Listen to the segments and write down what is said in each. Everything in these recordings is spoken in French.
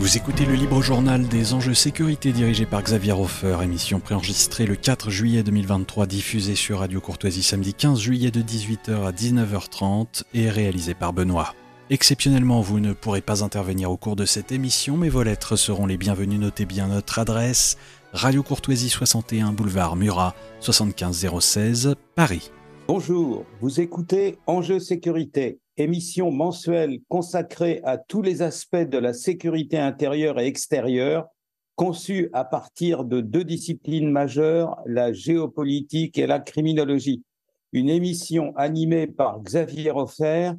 Vous écoutez le libre journal des enjeux sécurité dirigé par Xavier Hofer, émission préenregistrée le 4 juillet 2023, diffusée sur Radio Courtoisie samedi 15 juillet de 18h à 19h30 et réalisée par Benoît. Exceptionnellement, vous ne pourrez pas intervenir au cours de cette émission, mais vos lettres seront les bienvenues. Notez bien notre adresse, Radio Courtoisie 61 boulevard Murat, 75 016, Paris. Bonjour, vous écoutez Enjeux sécurité, émission mensuelle consacrée à tous les aspects de la sécurité intérieure et extérieure, conçue à partir de deux disciplines majeures, la géopolitique et la criminologie. Une émission animée par Xavier Hofer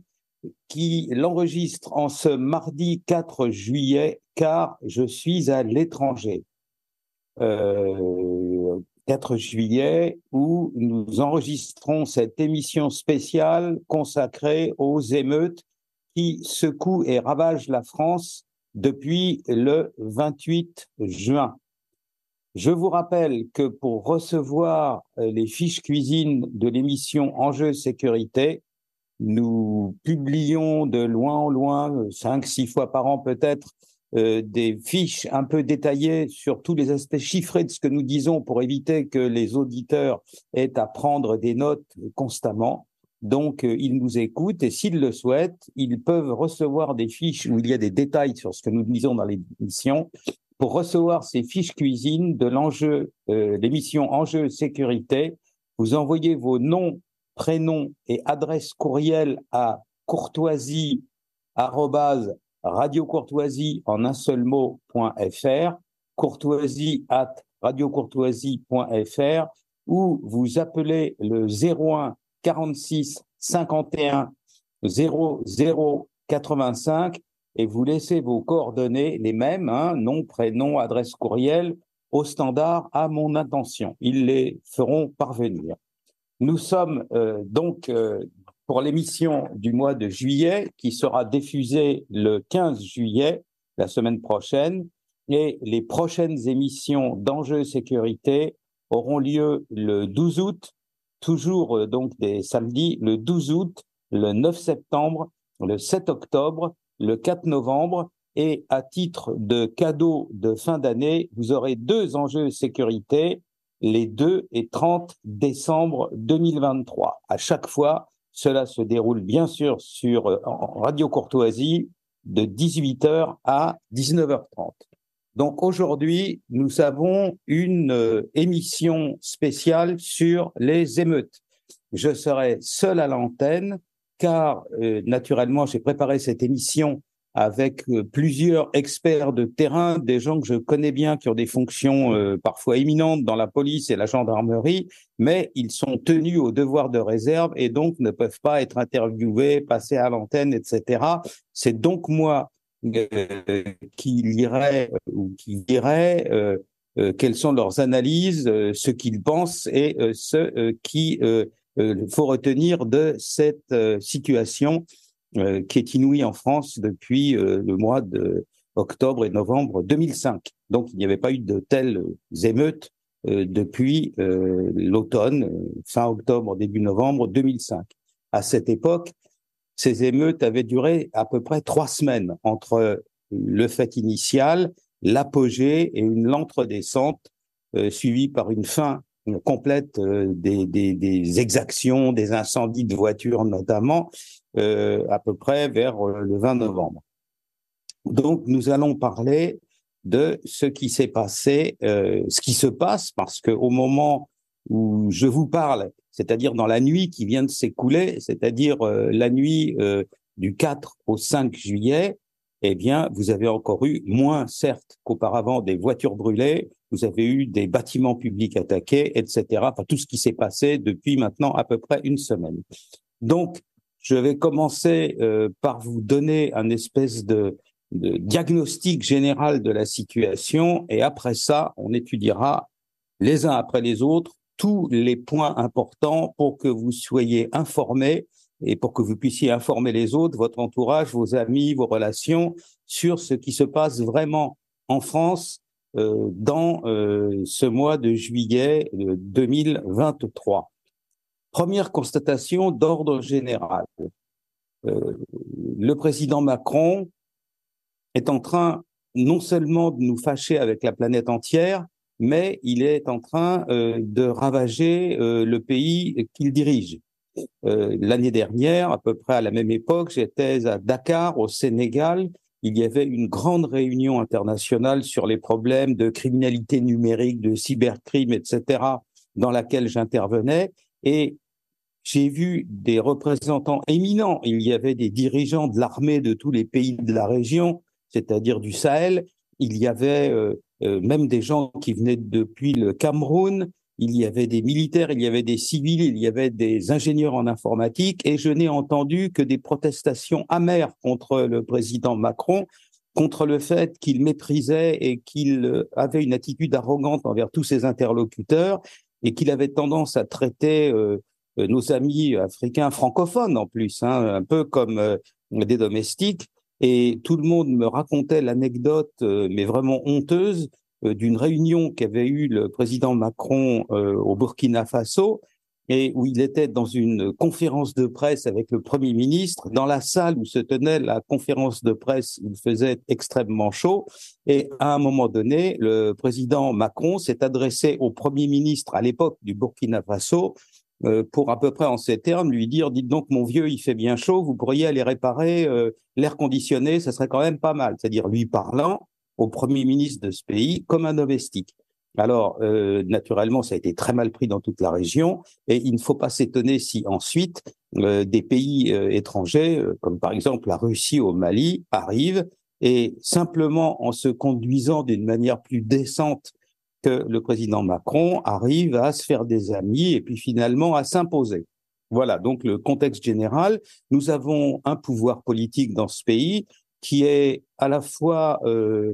qui l'enregistre en ce mardi 4 juillet car je suis à l'étranger. 4 juillet où nous enregistrons cette émission spéciale consacrée aux émeutes qui secouent et ravagent la France depuis le 28 juin. Je vous rappelle que pour recevoir les fiches cuisine de l'émission Enjeux sécurité, nous publions de loin en loin, 5-6 fois par an peut-être, des fiches un peu détaillées sur tous les aspects chiffrés de ce que nous disons pour éviter que les auditeurs aient à prendre des notes constamment. Donc, ils nous écoutent et s'ils le souhaitent, ils peuvent recevoir des fiches où il y a des détails sur ce que nous disons dans l'émission. Pour recevoir ces fiches cuisine de l'émission Enjeux sécurité, vous envoyez vos noms, prénoms et adresse courriel à courtoisie@ radiocourtoisie en un seul mot.fr, courtoisie@radiocourtoisie.fr, ou vous appelez le 01 46 51 00 85 et vous laissez vos coordonnées, les mêmes, nom, prénom, adresse courriel, au standard à mon intention. Ils les feront parvenir. Nous sommes pour l'émission du mois de juillet qui sera diffusée le 15 juillet, la semaine prochaine, et les prochaines émissions d'enjeux sécurité auront lieu le 12 août, toujours donc des samedis, le 12 août, le 9 septembre, le 7 octobre, le 4 novembre, et à titre de cadeau de fin d'année, vous aurez deux enjeux sécurité, les 2 et 30 décembre 2023. À chaque fois, cela se déroule bien sûr sur Radio Courtoisie de 18h à 19h30. Donc aujourd'hui, nous avons une émission spéciale sur les émeutes. Je serai seul à l'antenne car naturellement, j'ai préparé cette émission avec plusieurs experts de terrain, des gens que je connais bien, qui ont des fonctions parfois éminentes dans la police et la gendarmerie, mais ils sont tenus au devoir de réserve et donc ne peuvent pas être interviewés, passer à l'antenne, etc. C'est donc moi qui lirai ou qui dirai quelles sont leurs analyses, ce qu'ils pensent et ce qu'il faut retenir de cette situation qui est inouïe en France depuis le mois d'octobre et novembre 2005. Donc, il n'y avait pas eu de telles émeutes depuis l'automne, fin octobre, début novembre 2005. À cette époque, ces émeutes avaient duré à peu près 3 semaines entre le fait initial, l'apogée et une lente redescente suivie par une fin complète des exactions, des incendies de voitures notamment, à peu près vers le 20 novembre. Donc, nous allons parler de ce qui s'est passé, ce qui se passe, parce qu'au moment où je vous parle, c'est-à-dire dans la nuit qui vient de s'écouler, c'est-à-dire la nuit du 4 au 5 juillet, eh bien, vous avez encore eu, moins certes qu'auparavant, des voitures brûlées, vous avez eu des bâtiments publics attaqués, etc. Enfin, tout ce qui s'est passé depuis maintenant à peu près une semaine. Donc, je vais commencer par vous donner un espèce de diagnostic général de la situation et après ça, on étudiera les uns après les autres tous les points importants pour que vous soyez informés et pour que vous puissiez informer les autres, votre entourage, vos amis, vos relations sur ce qui se passe vraiment en France dans ce mois de juillet 2023. Première constatation d'ordre général. Le président Macron est en train non seulement de nous fâcher avec la planète entière, mais il est en train de ravager le pays qu'il dirige. L'année dernière, à peu près à la même époque, j'étais à Dakar, au Sénégal. Il y avait une grande réunion internationale sur les problèmes de criminalité numérique, de cybercrime, etc., dans laquelle j'intervenais. Et j'ai vu des représentants éminents. Il y avait des dirigeants de l'armée de tous les pays de la région, c'est-à-dire du Sahel. Il y avait même des gens qui venaient depuis le Cameroun. Il y avait des militaires, il y avait des civils, il y avait des ingénieurs en informatique. Et je n'ai entendu que des protestations amères contre le président Macron, contre le fait qu'il méprisait et qu'il avait une attitude arrogante envers tous ses interlocuteurs et qu'il avait tendance à traiter nos amis africains francophones en plus, hein, un peu comme des domestiques. Et tout le monde me racontait l'anecdote, mais vraiment honteuse, d'une réunion qu'avait eue le président Macron au Burkina Faso, et où il était dans une conférence de presse avec le Premier ministre. Dans la salle où se tenait la conférence de presse, il faisait extrêmement chaud. Et à un moment donné, le président Macron s'est adressé au Premier ministre à l'époque du Burkina Faso pour à peu près en ces termes lui dire: dites donc mon vieux, il fait bien chaud, vous pourriez aller réparer l'air conditionné, ça serait quand même pas mal. C'est-à-dire lui parlant au Premier ministre de ce pays comme un domestique. Alors, naturellement, ça a été très mal pris dans toute la région, et il ne faut pas s'étonner si ensuite des pays étrangers, comme par exemple la Russie au Mali, arrivent, et simplement en se conduisant d'une manière plus décente que le président Macron, arrive à se faire des amis et puis finalement à s'imposer. Voilà, donc le contexte général. Nous avons un pouvoir politique dans ce pays qui est à la fois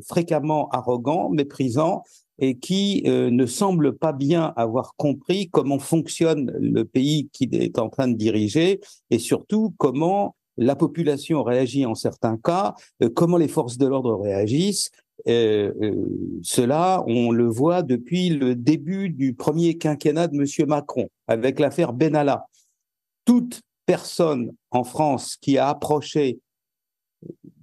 fréquemment arrogant, méprisant, et qui ne semble pas bien avoir compris comment fonctionne le pays qu'il est en train de diriger, et surtout comment la population réagit en certains cas, comment les forces de l'ordre réagissent. Cela, on le voit depuis le début du premier quinquennat de M. Macron, avec l'affaire Benalla. Toute personne en France qui a approché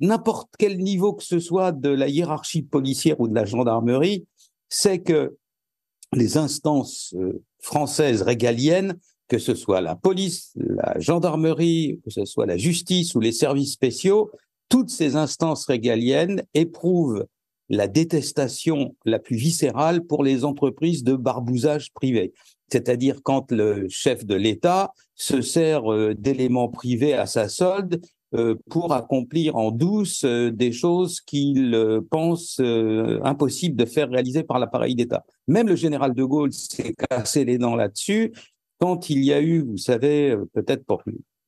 n'importe quel niveau que ce soit de la hiérarchie policière ou de la gendarmerie sait que les instances françaises régaliennes, que ce soit la police, la gendarmerie, que ce soit la justice ou les services spéciaux, toutes ces instances régaliennes éprouvent la détestation la plus viscérale pour les entreprises de barbousage privé. C'est-à-dire quand le chef de l'État se sert d'éléments privés à sa solde pour accomplir en douce des choses qu'il pense impossible de faire réaliser par l'appareil d'État. Même le général de Gaulle s'est cassé les dents là-dessus quand il y a eu, vous savez, peut-être pour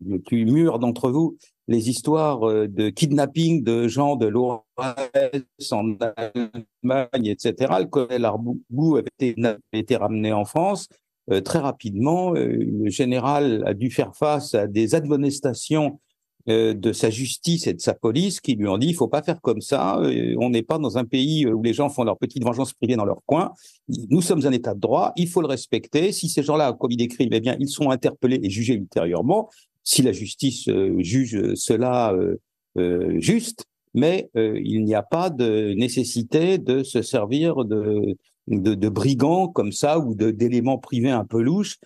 le plus mûr d'entre vous, les histoires de kidnapping de gens de l'OAS en Allemagne, etc. Le colonel Arbou avait été ramené en France. Très rapidement, le général a dû faire face à des admonestations de sa justice et de sa police qui lui ont dit: il faut pas faire comme ça, on n'est pas dans un pays où les gens font leur petite vengeance privée dans leur coin, nous sommes un état de droit, il faut le respecter, si ces gens-là ont commis des crimes, eh bien ils sont interpellés et jugés ultérieurement, si la justice juge cela juste, mais il n'y a pas de nécessité de se servir de brigands comme ça ou d'éléments privés un peu louches,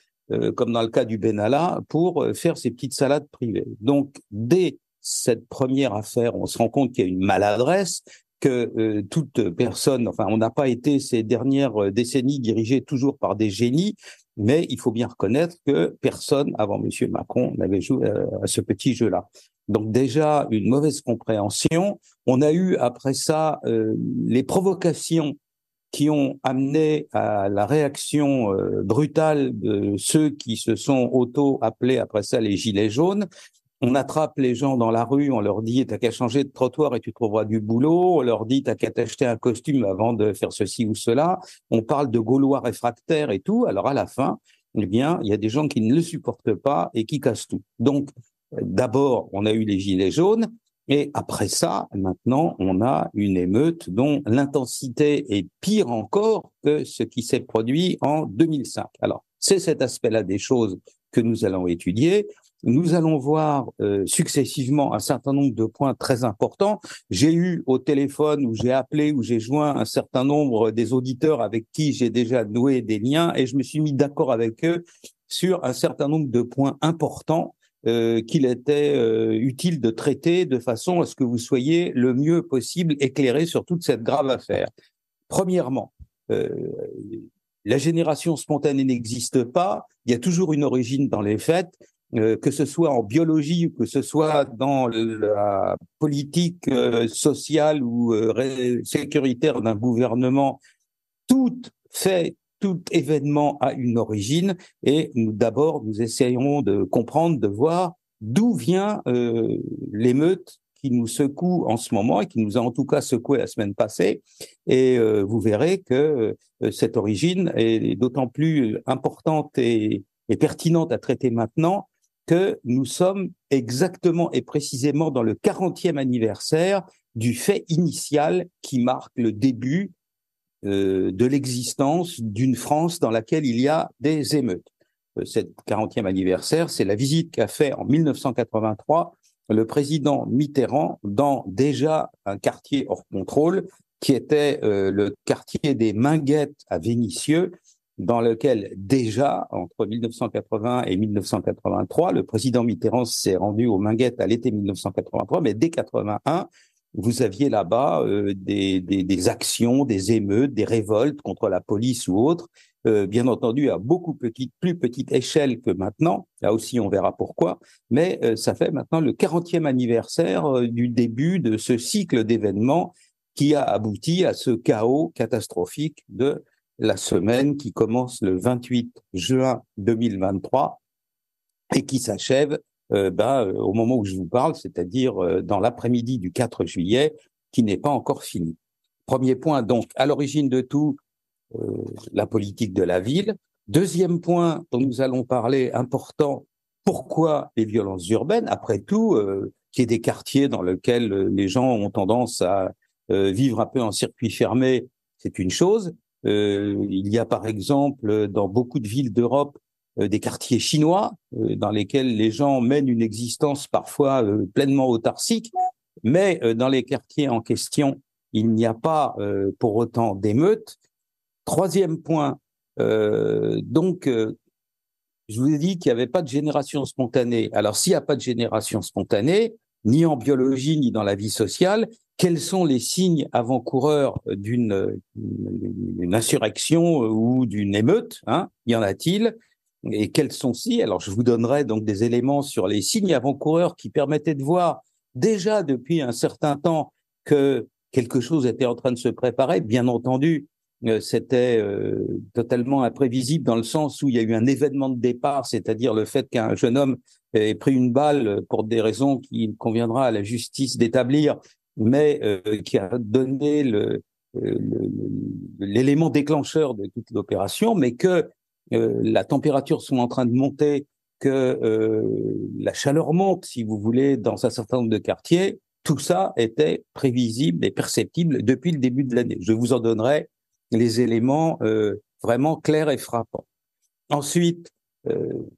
comme dans le cas du Benalla, pour faire ces petites salades privées. Donc, dès cette première affaire, on se rend compte qu'il y a une maladresse, que toute personne, enfin, on n'a pas été ces dernières décennies dirigés toujours par des génies, mais il faut bien reconnaître que personne avant M. Macron n'avait joué à ce petit jeu-là. Donc déjà, une mauvaise compréhension. On a eu après ça les provocations qui ont amené à la réaction brutale de ceux qui se sont auto-appelés après ça les gilets jaunes. On attrape les gens dans la rue, on leur dit: t'as qu'à changer de trottoir et tu trouveras du boulot. On leur dit: t'as qu'à t'acheter un costume avant de faire ceci ou cela. On parle de Gaulois réfractaires et tout. Alors à la fin, eh bien, il y a des gens qui ne le supportent pas et qui cassent tout. Donc, d'abord, on a eu les gilets jaunes. Et après ça, maintenant, on a une émeute dont l'intensité est pire encore que ce qui s'est produit en 2005. Alors, c'est cet aspect-là des choses que nous allons étudier. nous allons voir successivement un certain nombre de points très importants. J'ai eu au téléphone, où j'ai appelé, où j'ai joint un certain nombre des auditeurs avec qui j'ai déjà noué des liens, et je me suis mis d'accord avec eux sur un certain nombre de points importants qu'il était utile de traiter de façon à ce que vous soyez le mieux possible éclairé sur toute cette grave affaire. Premièrement, la génération spontanée n'existe pas, il y a toujours une origine dans les faits, que ce soit en biologie ou que ce soit dans la politique sociale ou sécuritaire d'un gouvernement, tout fait, tout événement a une origine, et d'abord nous essayons de comprendre, de voir d'où vient l'émeute qui nous secoue en ce moment et qui nous a en tout cas secoué la semaine passée. Et vous verrez que cette origine est d'autant plus importante et pertinente à traiter maintenant que nous sommes exactement et précisément dans le 40e anniversaire du fait initial qui marque le début de l'existence d'une France dans laquelle il y a des émeutes. Cet 40e anniversaire, c'est la visite qu'a fait en 1983 le président Mitterrand dans déjà un quartier hors contrôle qui était le quartier des Minguettes à Vénissieux, dans lequel déjà, entre 1980 et 1983, le président Mitterrand s'est rendu aux Minguettes à l'été 1983, mais dès 81, vous aviez là-bas des actions, des émeutes, des révoltes contre la police ou autres, bien entendu à plus petite échelle que maintenant. Là aussi, on verra pourquoi. Mais ça fait maintenant le 40e anniversaire du début de ce cycle d'événements qui a abouti à ce chaos catastrophique de la semaine qui commence le 28 juin 2023 et qui s'achève au moment où je vous parle, c'est-à-dire dans l'après-midi du 4 juillet, qui n'est pas encore fini. Premier point, donc, à l'origine de tout, la politique de la ville. Deuxième point dont nous allons parler, important, pourquoi les violences urbaines? Après tout, qu'il y ait des quartiers dans lesquels les gens ont tendance à vivre un peu en circuit fermé, c'est une chose. Il y a par exemple dans beaucoup de villes d'Europe des quartiers chinois dans lesquels les gens mènent une existence parfois pleinement autarcique, mais dans les quartiers en question, il n'y a pas pour autant d'émeutes. Troisième point, je vous ai dit qu'il n'y avait pas de génération spontanée. Alors, s'il n'y a pas de génération spontanée, ni en biologie, ni dans la vie sociale, quels sont les signes avant-coureurs d'une insurrection ou d'une émeute, hein? Y en a-t-il? Et quels sont-ils? Alors, je vous donnerai donc des éléments sur les signes avant-coureurs qui permettaient de voir déjà depuis un certain temps que quelque chose était en train de se préparer. Bien entendu, c'était totalement imprévisible dans le sens où il y a eu un événement de départ, c'est-à-dire le fait qu'un jeune homme ait pris une balle pour des raisons qu'il conviendra à la justice d'établir, mais qui a donné l'élément déclencheur de toute l'opération, mais que la température soit en train de monter, que la chaleur monte, si vous voulez, dans un certain nombre de quartiers, tout ça était prévisible et perceptible depuis le début de l'année. Je vous en donnerai les éléments vraiment clairs et frappants. Ensuite,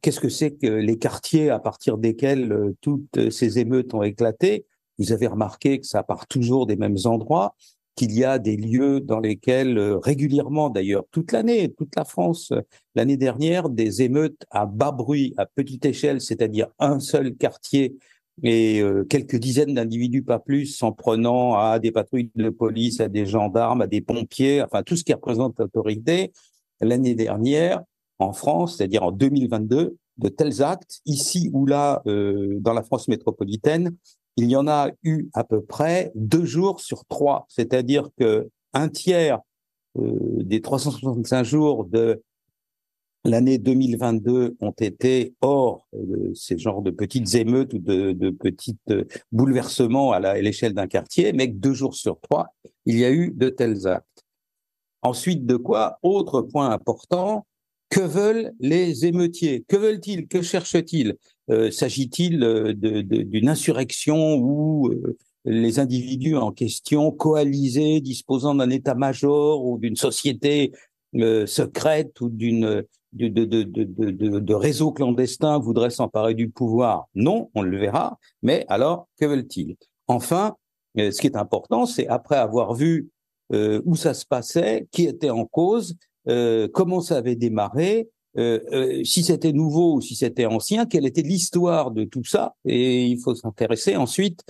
qu'est-ce que c'est que les quartiers à partir desquels toutes ces émeutes ont éclaté? Vous avez remarqué que ça part toujours des mêmes endroits, qu'il y a des lieux dans lesquels régulièrement, d'ailleurs toute l'année, toute la France, l'année dernière, des émeutes à bas bruit, à petite échelle, c'est-à-dire un seul quartier et quelques dizaines d'individus, pas plus, s'en prenant à des patrouilles de police, à des gendarmes, à des pompiers, enfin tout ce qui représente l'autorité. L'année dernière, en France, c'est-à-dire en 2022, de tels actes, ici ou là, dans la France métropolitaine, il y en a eu à peu près 2 jours sur 3, c'est-à-dire que un tiers des 365 jours de l'année 2022 ont été hors ces genres de petites émeutes ou de petits bouleversements à l'échelle d'un quartier, mais que 2 jours sur 3, il y a eu de tels actes. Ensuite de quoi, autre point important, que veulent les émeutiers? Que veulent-ils? Que cherchent-ils? S'agit-il d'une insurrection où les individus en question, coalisés, disposant d'un état-major ou d'une société secrète ou de réseaux clandestins voudraient s'emparer du pouvoir. Non, on le verra, mais alors, que veulent-ils? Enfin, ce qui est important, c'est après avoir vu où ça se passait, qui était en cause, comment ça avait démarré, si c'était nouveau ou si c'était ancien, quelle était l'histoire de tout ça, et il faut s'intéresser ensuite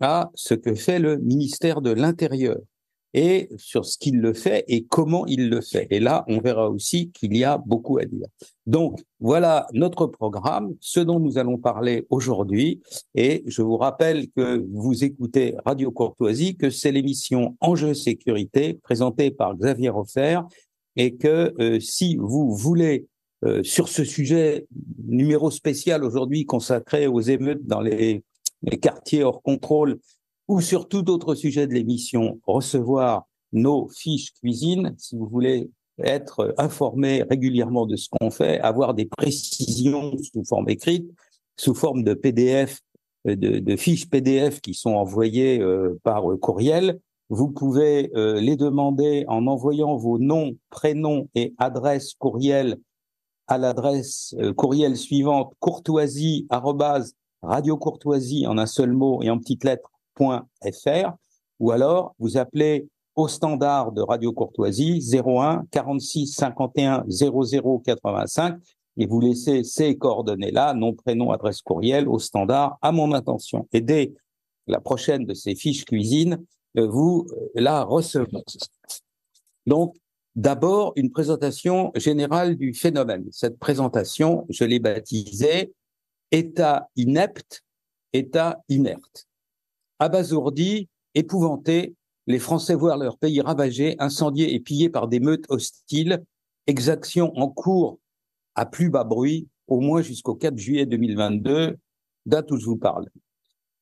à ce que fait le ministère de l'Intérieur et sur ce qu'il le fait et comment il le fait. Et là, on verra aussi qu'il y a beaucoup à dire. Donc, voilà notre programme, ce dont nous allons parler aujourd'hui. Et je vous rappelle que vous écoutez Radio Courtoisie, que c'est l'émission Enjeux Sécurité présentée par Xavier Hofer et que si vous voulez, sur ce sujet, numéro spécial aujourd'hui consacré aux émeutes dans les quartiers hors contrôle, ou sur tout autre sujet de l'émission, recevoir nos fiches cuisine, si vous voulez être informé régulièrement de ce qu'on fait, avoir des précisions sous forme écrite, sous forme de PDF, de fiches PDF qui sont envoyées par courriel. Vous pouvez les demander en envoyant vos noms, prénoms et adresses courriel à l'adresse courriel suivante, courtoisie Radio Courtoisie en un seul mot et en petites lettres .fr, ou alors vous appelez au standard de Radio Courtoisie 01 46 51 00 85 et vous laissez ces coordonnées-là, nom, prénom, adresse courriel au standard à mon intention. Et dès la prochaine de ces fiches cuisine, vous la recevez. Donc, d'abord, une présentation générale du phénomène. Cette présentation, je l'ai baptisée État inepte, État inerte. Abasourdis, épouvantés, les Français voient leur pays ravagé, incendié et pillé par des meutes hostiles, exactions en cours à plus bas bruit, au moins jusqu'au 4 juillet 2022, date où je vous parle.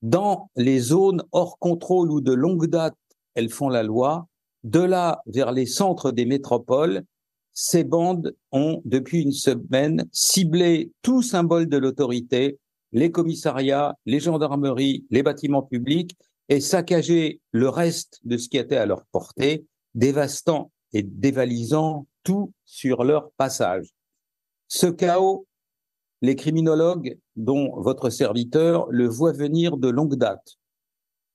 Dans les zones hors contrôle où de longue date elles font la loi, de là vers les centres des métropoles, ces bandes ont, depuis une semaine, ciblé tout symbole de l'autorité, les commissariats, les gendarmeries, les bâtiments publics, et saccagé le reste de ce qui était à leur portée, dévastant et dévalisant tout sur leur passage. Ce chaos, les criminologues, dont votre serviteur, le voient venir de longue date.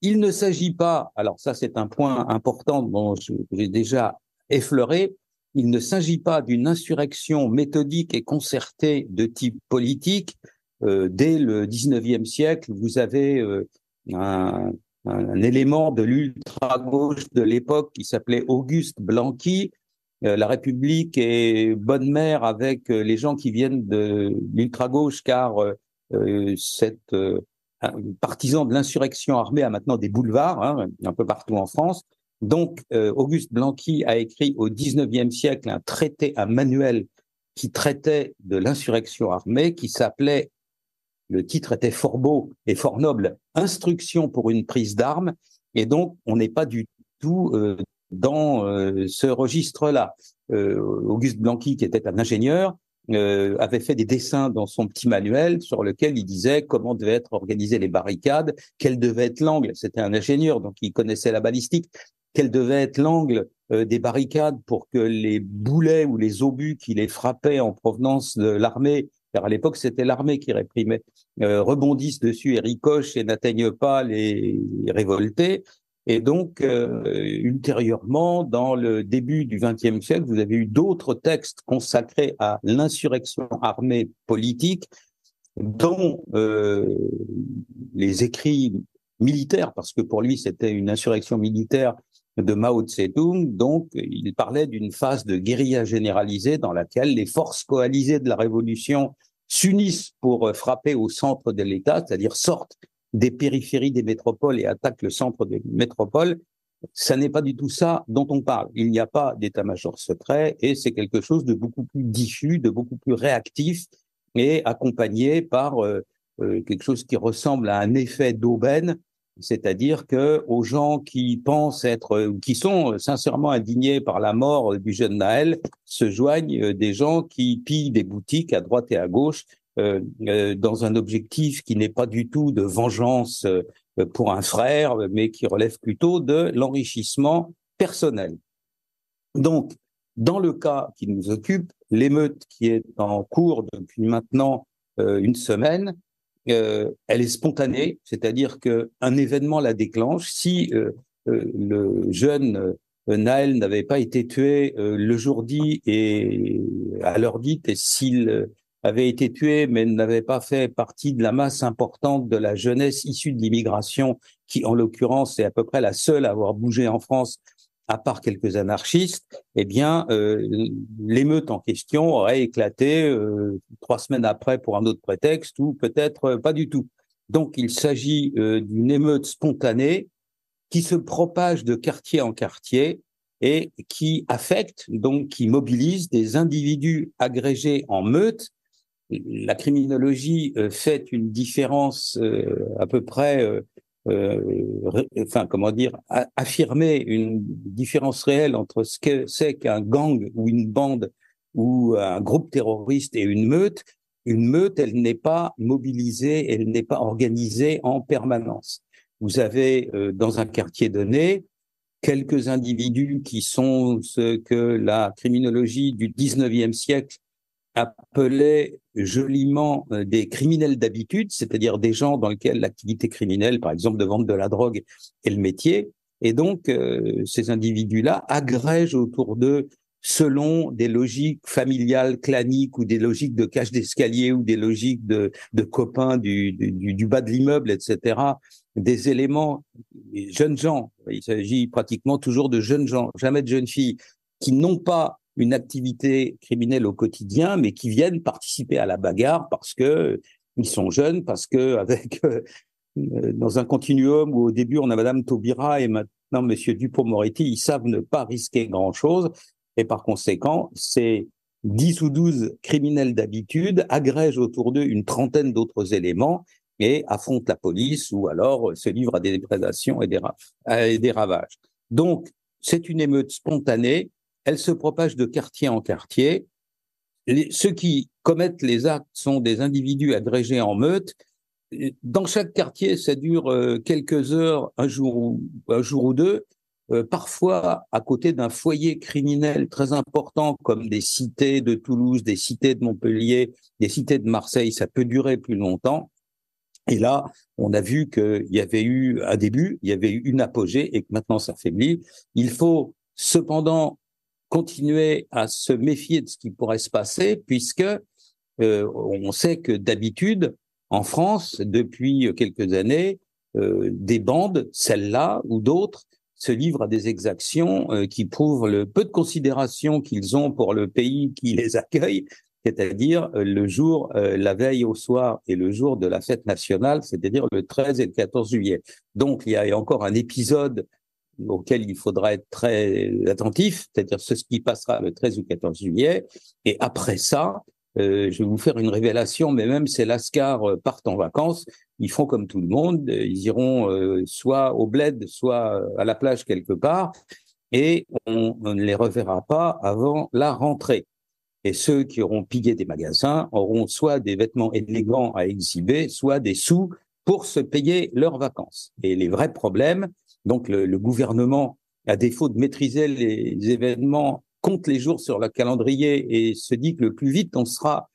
Il ne s'agit pas, alors ça c'est un point important dont j'ai déjà effleuré, il ne s'agit pas d'une insurrection méthodique et concertée de type politique. Dès le 19e siècle, vous avez un élément de l'ultra-gauche de l'époque qui s'appelait Auguste Blanqui. La République est bonne mère avec les gens qui viennent de l'ultra-gauche, car cette partisan de l'insurrection armée a maintenant des boulevards, un peu partout en France. Donc, Auguste Blanqui a écrit au 19e siècle un manuel qui traitait de l'insurrection armée, qui s'appelait, le titre était fort beau et fort noble, Instruction pour une prise d'armes. Et donc, on n'est pas du tout dans ce registre-là. Auguste Blanqui, qui était un ingénieur, avait fait des dessins dans son petit manuel sur lequel il disait comment devaient être organisées les barricades, quel devait être l'angle, c'était un ingénieur, donc il connaissait la balistique, quel devait être l'angle des barricades pour que les boulets ou les obus qui les frappaient en provenance de l'armée, car à l'époque c'était l'armée qui réprimait, rebondissent dessus et ricochent et n'atteignent pas les révoltés. Et donc, ultérieurement, dans le début du XXe siècle, vous avez eu d'autres textes consacrés à l'insurrection armée politique, dont les écrits militaires, parce que pour lui, c'était une insurrection militaire de Mao Tse-tung. Donc, il parlait d'une phase de guérilla généralisée dans laquelle les forces coalisées de la Révolution s'unissent pour frapper au centre de l'État, c'est-à-dire sortent des périphéries des métropoles et attaquent le centre des métropoles. Ça n'est pas du tout ça dont on parle. Il n'y a pas d'état-major secret et c'est quelque chose de beaucoup plus diffus, de beaucoup plus réactif et accompagné par quelque chose qui ressemble à un effet d'aubaine, c'est-à-dire que aux gens qui pensent être, qui sont sincèrement indignés par la mort du jeune Naël, se joignent des gens qui pillent des boutiques à droite et à gauche, dans un objectif qui n'est pas du tout de vengeance pour un frère, mais qui relève plutôt de l'enrichissement personnel. Donc, Dans le cas qui nous occupe, l'émeute qui est en cours depuis maintenant une semaine, elle est spontanée, c'est-à-dire qu'un événement la déclenche. Si le jeune Naël n'avait pas été tué le jour dit et à l'heure dite, et s'il avait été tué mais n'avait pas fait partie de la masse importante de la jeunesse issue de l'immigration, qui en l'occurrence est à peu près la seule à avoir bougé en France, à part quelques anarchistes, eh bien, l'émeute en question aurait éclaté 3 semaines après pour un autre prétexte, ou peut-être pas du tout. Donc, il s'agit d'une émeute spontanée qui se propage de quartier en quartier et qui affecte, donc qui mobilise des individus agrégés en meute. La criminologie fait une différence à peu près comment dire, affirmer une différence réelle entre ce que c'est qu'un gang ou une bande ou un groupe terroriste et une meute. Une meute, elle n'est pas mobilisée, elle n'est pas organisée en permanence. Vous avez dans un quartier donné quelques individus qui sont ce que la criminologie du 19e siècle appelait joliment des criminels d'habitude, c'est-à-dire des gens dans lesquels l'activité criminelle, par exemple de vente de la drogue, est le métier. Et donc, ces individus-là agrègent autour d'eux, selon des logiques familiales, claniques, ou des logiques de cage d'escalier, ou des logiques de copains du bas de l'immeuble, etc., des éléments, des jeunes gens. Il s'agit pratiquement toujours de jeunes gens, jamais de jeunes filles, qui n'ont pas une activité criminelle au quotidien, mais qui viennent participer à la bagarre parce que ils sont jeunes, parce que avec dans un continuum où au début on a Madame Taubira et maintenant Monsieur Dupond-Moretti, ils savent ne pas risquer grand-chose, et par conséquent, ces 10 ou 12 criminels d'habitude agrègent autour d'eux une trentaine d'autres éléments et affrontent la police, ou alors se livrent à des prédations et des ravages. Donc, c'est une émeute spontanée. Elle se propage de quartier en quartier. Ceux qui commettent les actes sont des individus agrégés en meute. Dans chaque quartier, ça dure quelques heures, un jour ou deux, parfois à côté d'un foyer criminel très important, comme des cités de Toulouse, des cités de Montpellier, des cités de Marseille. Ça peut durer plus longtemps. Et là, on a vu qu'il y avait eu un début, il y avait eu une apogée, et que maintenant ça faiblit. Il faut cependant continuer à se méfier de ce qui pourrait se passer, puisque on sait que d'habitude, en France, depuis quelques années, des bandes, celle-là ou d'autres, se livrent à des exactions qui prouvent le peu de considération qu'ils ont pour le pays qui les accueille, c'est-à-dire le jour, la veille au soir et le jour de la fête nationale, c'est-à-dire le 13 et le 14 juillet. Donc, il y a encore un épisode auquel il faudra être très attentif, c'est-à-dire ce qui passera le 13 ou 14 juillet. Et après ça, je vais vous faire une révélation, mais même ces lascars partent en vacances, ils font comme tout le monde, ils iront soit au bled, soit à la plage quelque part, et on ne les reverra pas avant la rentrée. Et ceux qui auront pillé des magasins auront soit des vêtements élégants à exhiber, soit des sous pour se payer leurs vacances. Et les vrais problèmes, donc le gouvernement, à défaut de maîtriser les événements, compte les jours sur le calendrier et se dit que le plus vite on sera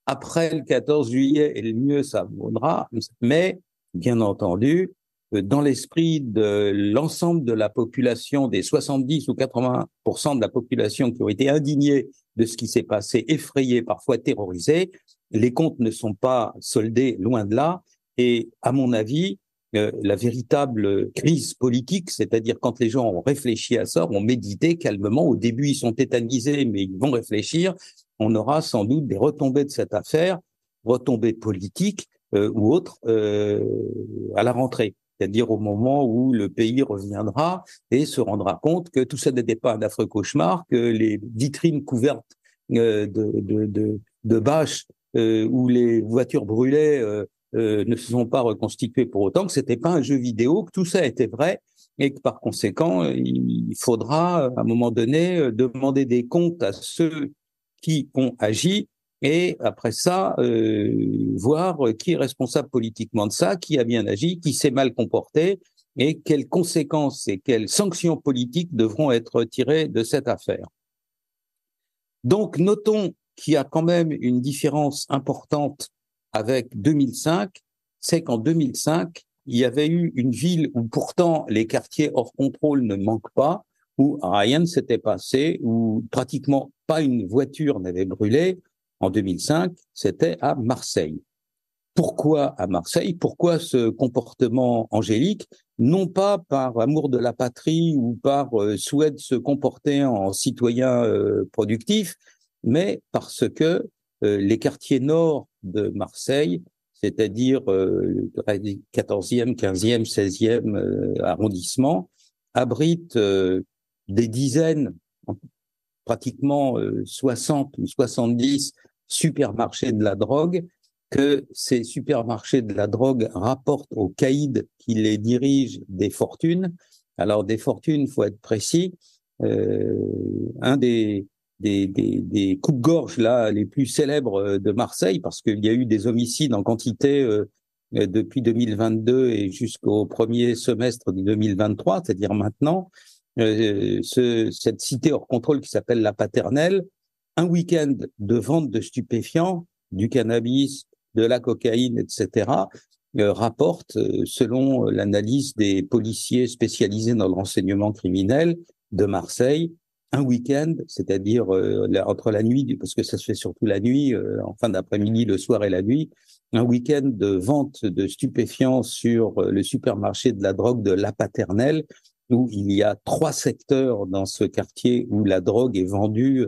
après le 14 juillet et le mieux ça vaudra. Mais, bien entendu, dans l'esprit de l'ensemble de la population, des 70 ou 80% de la population qui ont été indignés de ce qui s'est passé, effrayés, parfois terrorisés, les comptes ne sont pas soldés, loin de là. Et à mon avis, la véritable crise politique, c'est-à-dire quand les gens ont réfléchi à ça, ont médité calmement, au début ils sont tétanisés, mais ils vont réfléchir, on aura sans doute des retombées de cette affaire, retombées politiques ou autres, à la rentrée. C'est-à-dire au moment où le pays reviendra et se rendra compte que tout ça n'était pas un affreux cauchemar, que les vitrines couvertes de bâches où les voitures brûlaient ne se sont pas reconstituées pour autant, que c'était pas un jeu vidéo, que tout ça était vrai, et que par conséquent, il faudra à un moment donné demander des comptes à ceux qui ont agi, et après ça, voir qui est responsable politiquement de ça, qui a bien agi, qui s'est mal comporté, et quelles conséquences et quelles sanctions politiques devront être tirées de cette affaire. Donc, notons qu'il y a quand même une différence importante avec 2005, c'est qu'en 2005, il y avait eu une ville où pourtant les quartiers hors contrôle ne manquent pas, où rien ne s'était passé, où pratiquement pas une voiture n'avait brûlé. En 2005, c'était à Marseille. Pourquoi à Marseille? Pourquoi ce comportement angélique? Non pas par amour de la patrie ou par souhait de se comporter en citoyen productif, mais parce que les quartiers nord de Marseille, c'est-à-dire le 14e, 15e, 16e arrondissement, abritent des dizaines, pratiquement 60 ou 70 supermarchés de la drogue, que ces supermarchés de la drogue rapportent aux caïds qui les dirigent des fortunes. Alors des fortunes, il faut être précis. Un des coupe-gorge là les plus célèbres de Marseille, parce qu'il y a eu des homicides en quantité depuis 2022 et jusqu'au premier semestre de 2023, c'est-à-dire maintenant. Cette cité hors contrôle qui s'appelle la Paternelle, un week-end de vente de stupéfiants, du cannabis, de la cocaïne, etc., rapporte, selon l'analyse des policiers spécialisés dans le renseignement criminel de Marseille, un week-end, c'est-à-dire entre la nuit, parce que ça se fait surtout la nuit, en fin d'après-midi, le soir et la nuit, un week-end de vente de stupéfiants sur le supermarché de la drogue de La Paternelle, où il y a 3 secteurs dans ce quartier où la drogue est vendue,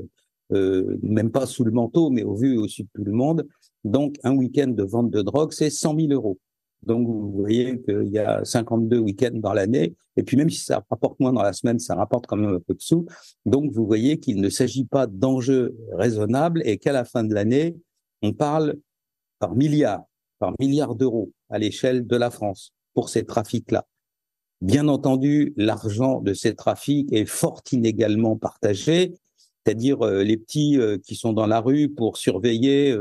même pas sous le manteau, mais au vu et au su de tout le monde. Donc, un week-end de vente de drogue, c'est 100 000 euros. Donc, vous voyez qu'il y a 52 week-ends dans l'année. Et puis, même si ça rapporte moins dans la semaine, ça rapporte quand même un peu de sous. Donc, vous voyez qu'il ne s'agit pas d'enjeux raisonnables et qu'à la fin de l'année, on parle par milliards d'euros à l'échelle de la France pour ces trafics-là. Bien entendu, l'argent de ces trafics est fort inégalement partagé, c'est-à-dire les petits qui sont dans la rue pour surveiller,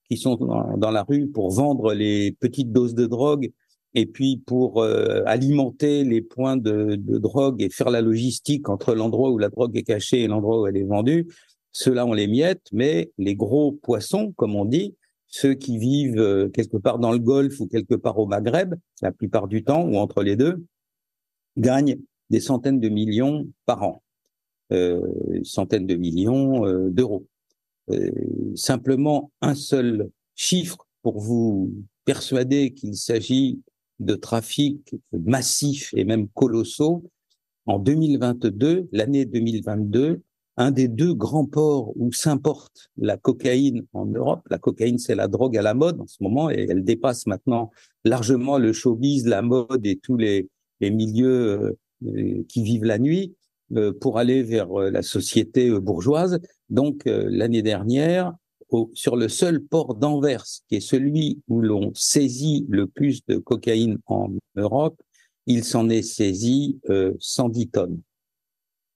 qui sont dans la rue pour vendre les petites doses de drogue et puis pour alimenter les points de drogue et faire la logistique entre l'endroit où la drogue est cachée et l'endroit où elle est vendue. Ceux-là, on les miette, mais les gros poissons, comme on dit, ceux qui vivent quelque part dans le Golfe ou quelque part au Maghreb, la plupart du temps, ou entre les deux, gagnent des centaines de millions par an, centaines de millions d'euros. Simplement un seul chiffre pour vous persuader qu'il s'agit de trafics massifs et même colossaux. En 2022, l'année 2022, un des 2 grands ports où s'importe la cocaïne en Europe, la cocaïne c'est la drogue à la mode en ce moment et elle dépasse maintenant largement le showbiz, la mode et tous les milieux qui vivent la nuit pour aller vers la société bourgeoise. Donc l'année dernière, sur le seul port d'Anvers, qui est celui où l'on saisit le plus de cocaïne en Europe, il s'en est saisi 110 tonnes.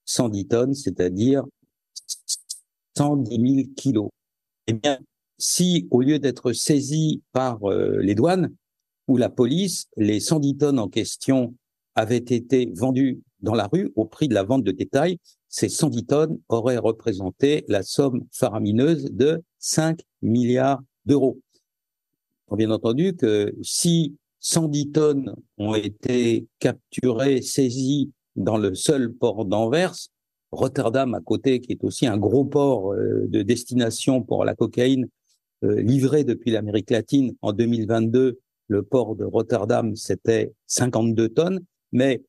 110 tonnes, c'est-à-dire 110 000 kilos. Eh bien, si au lieu d'être saisis par les douanes ou la police, les 110 tonnes en question avaient été vendues dans la rue au prix de la vente de détail, ces 110 tonnes auraient représenté la somme faramineuse de 5 milliards d'euros. Bien entendu que si 110 tonnes ont été capturées, saisies dans le seul port d'Anvers, Rotterdam à côté, qui est aussi un gros port de destination pour la cocaïne livrée depuis l'Amérique latine en 2022, le port de Rotterdam, c'était 52 tonnes, mais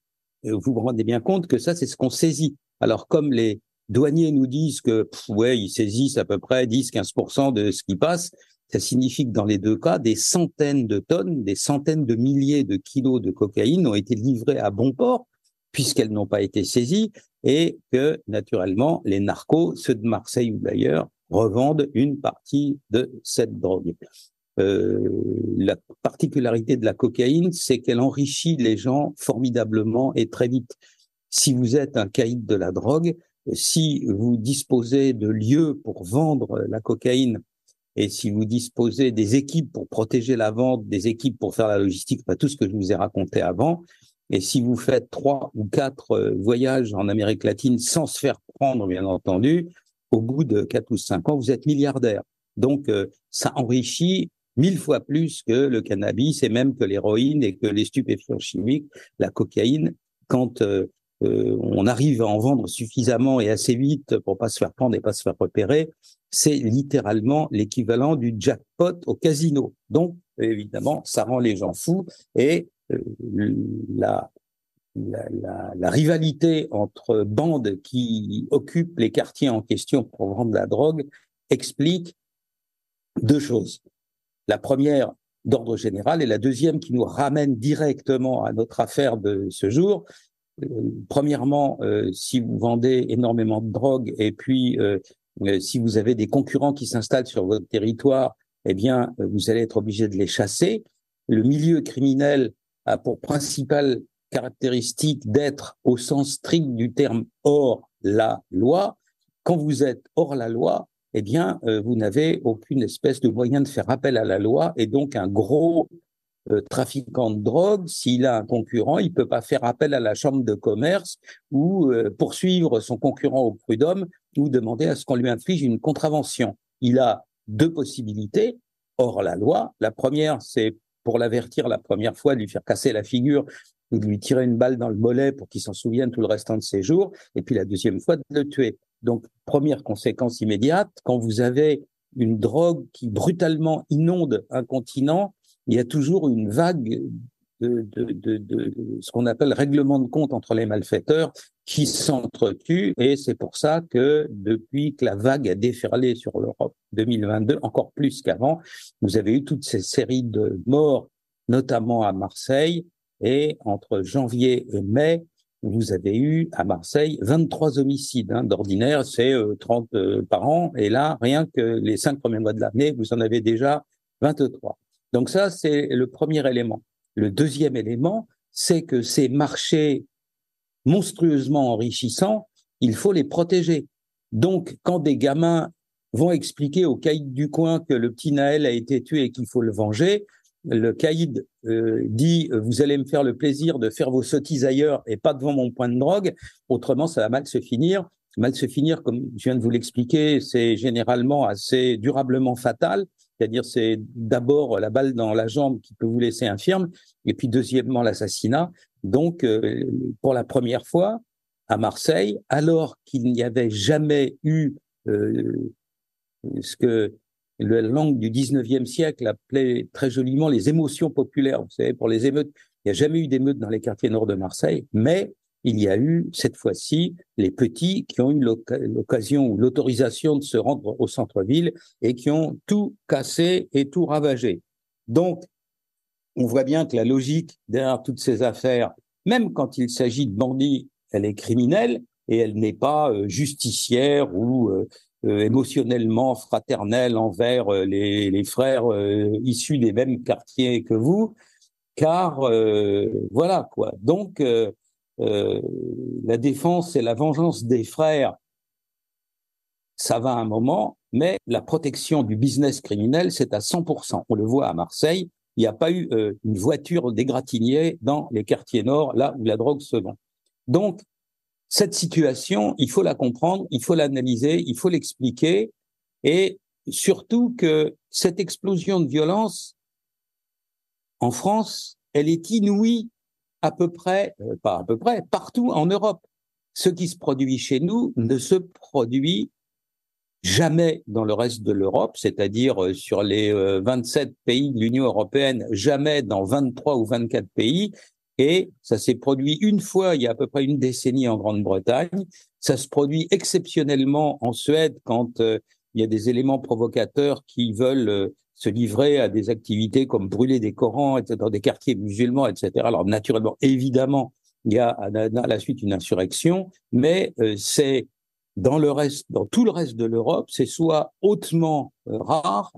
vous vous rendez bien compte que ça, c'est ce qu'on saisit. Alors, comme les douaniers nous disent que, ouais, ils saisissent à peu près 10-15% de ce qui passe, ça signifie que dans les 2 cas, des centaines de tonnes, des centaines de milliers de kilos de cocaïne ont été livrés à bon port, puisqu'elles n'ont pas été saisies, et que, naturellement, les narcos, ceux de Marseille ou d'ailleurs, revendent une partie de cette drogue. La particularité de la cocaïne, c'est qu'elle enrichit les gens formidablement et très vite. Si vous êtes un caïd de la drogue, si vous disposez de lieux pour vendre la cocaïne et si vous disposez des équipes pour protéger la vente, des équipes pour faire la logistique, tout ce que je vous ai raconté avant, et si vous faites 3 ou 4 voyages en Amérique latine sans se faire prendre, bien entendu, au bout de 4 ou 5 ans, vous êtes milliardaire. Donc, ça enrichit 1000 fois plus que le cannabis et même que l'héroïne et que les stupéfiants chimiques, la cocaïne. Quand on arrive à en vendre suffisamment et assez vite pour pas se faire prendre et pas se faire repérer, c'est littéralement l'équivalent du jackpot au casino. Donc, évidemment, ça rend les gens fous et la rivalité entre bandes qui occupent les quartiers en question pour vendre de la drogue explique deux choses. La première d'ordre général et la deuxième qui nous ramène directement à notre affaire de ce jour. Premièrement, si vous vendez énormément de drogue et puis si vous avez des concurrents qui s'installent sur votre territoire, eh bien, vous allez être obligé de les chasser. Le milieu criminel a pour principale caractéristique d'être, au sens strict du terme, hors la loi. Quand vous êtes hors la loi, eh bien, vous n'avez aucune espèce de moyen de faire appel à la loi et donc un gros trafiquant de drogue, s'il a un concurrent, il ne peut pas faire appel à la chambre de commerce ou poursuivre son concurrent au prud'homme ou demander à ce qu'on lui inflige une contravention. Il a deux possibilités, hors la loi. La première, c'est pour l'avertir la première fois, de lui faire casser la figure ou de lui tirer une balle dans le mollet pour qu'il s'en souvienne tout le restant de ses jours. Et puis la deuxième fois, de le tuer. Donc, première conséquence immédiate, quand vous avez une drogue qui brutalement inonde un continent, il y a toujours une vague de ce qu'on appelle règlement de compte entre les malfaiteurs qui s'entretuent et c'est pour ça que depuis que la vague a déferlé sur l'Europe 2022, encore plus qu'avant, vous avez eu toutes ces séries de morts, notamment à Marseille, et entre janvier et mai, vous avez eu à Marseille 23 homicides. D'ordinaire, c'est 30 par an, et là, rien que les 5 premiers mois de l'année, vous en avez déjà 23. Donc ça, c'est le premier élément. Le deuxième élément, c'est que ces marchés monstrueusement enrichissants, il faut les protéger. Donc, quand des gamins vont expliquer au caïd du coin que le petit Naël a été tué et qu'il faut le venger, le caïd dit « vous allez me faire le plaisir de faire vos sottises ailleurs et pas devant mon point de drogue, autrement ça va mal se finir ». Mal se finir, comme je viens de vous l'expliquer, c'est généralement assez durablement fatal. C'est-à-dire, c'est d'abord la balle dans la jambe qui peut vous laisser infirme, et puis deuxièmement l'assassinat. Donc, pour la première fois, à Marseille, alors qu'il n'y avait jamais eu ce que la langue du 19e siècle appelait très joliment les émotions populaires. Vous savez, pour les émeutes, il n'y a jamais eu d'émeutes dans les quartiers nord de Marseille, mais il y a eu, cette fois-ci, les petits qui ont eu l'occasion ou l'autorisation de se rendre au centre-ville et qui ont tout cassé et tout ravagé. Donc, on voit bien que la logique derrière toutes ces affaires, même quand il s'agit de bandits, elle est criminelle et elle n'est pas justicière ou émotionnellement fraternelle envers les frères issus des mêmes quartiers que vous, car voilà quoi. Donc, la défense et la vengeance des frères, ça va un moment, mais la protection du business criminel, c'est à 100%. On le voit à Marseille, il n'y a pas eu une voiture d'égratigné dans les quartiers nord, là où la drogue se vend. Donc, cette situation, il faut la comprendre, il faut l'analyser, il faut l'expliquer, et surtout que cette explosion de violence, en France, elle est inouïe à peu près, pas à peu près, partout en Europe. Ce qui se produit chez nous ne se produit jamais dans le reste de l'Europe, c'est-à-dire sur les 27 pays de l'Union européenne, jamais dans 23 ou 24 pays. Et ça s'est produit une fois, il y a à peu près une décennie en Grande-Bretagne. Ça se produit exceptionnellement en Suède quand il y a des éléments provocateurs qui veulent se livrer à des activités comme brûler des Corans, etc., dans des quartiers musulmans, etc. Alors naturellement, évidemment, il y a à la suite une insurrection, mais c'est dans tout le reste de l'Europe, c'est soit hautement rare,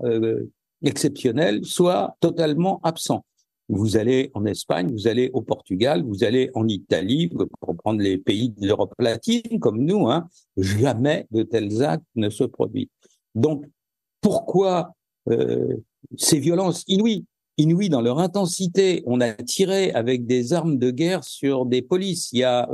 exceptionnel, soit totalement absent. Vous allez en Espagne, vous allez au Portugal, vous allez en Italie, pour prendre les pays de l'Europe latine comme nous, jamais de tels actes ne se produisent. Donc, pourquoi ces violences inouïes? inouïes dans leur intensité. On a tiré avec des armes de guerre sur des polices. Il y a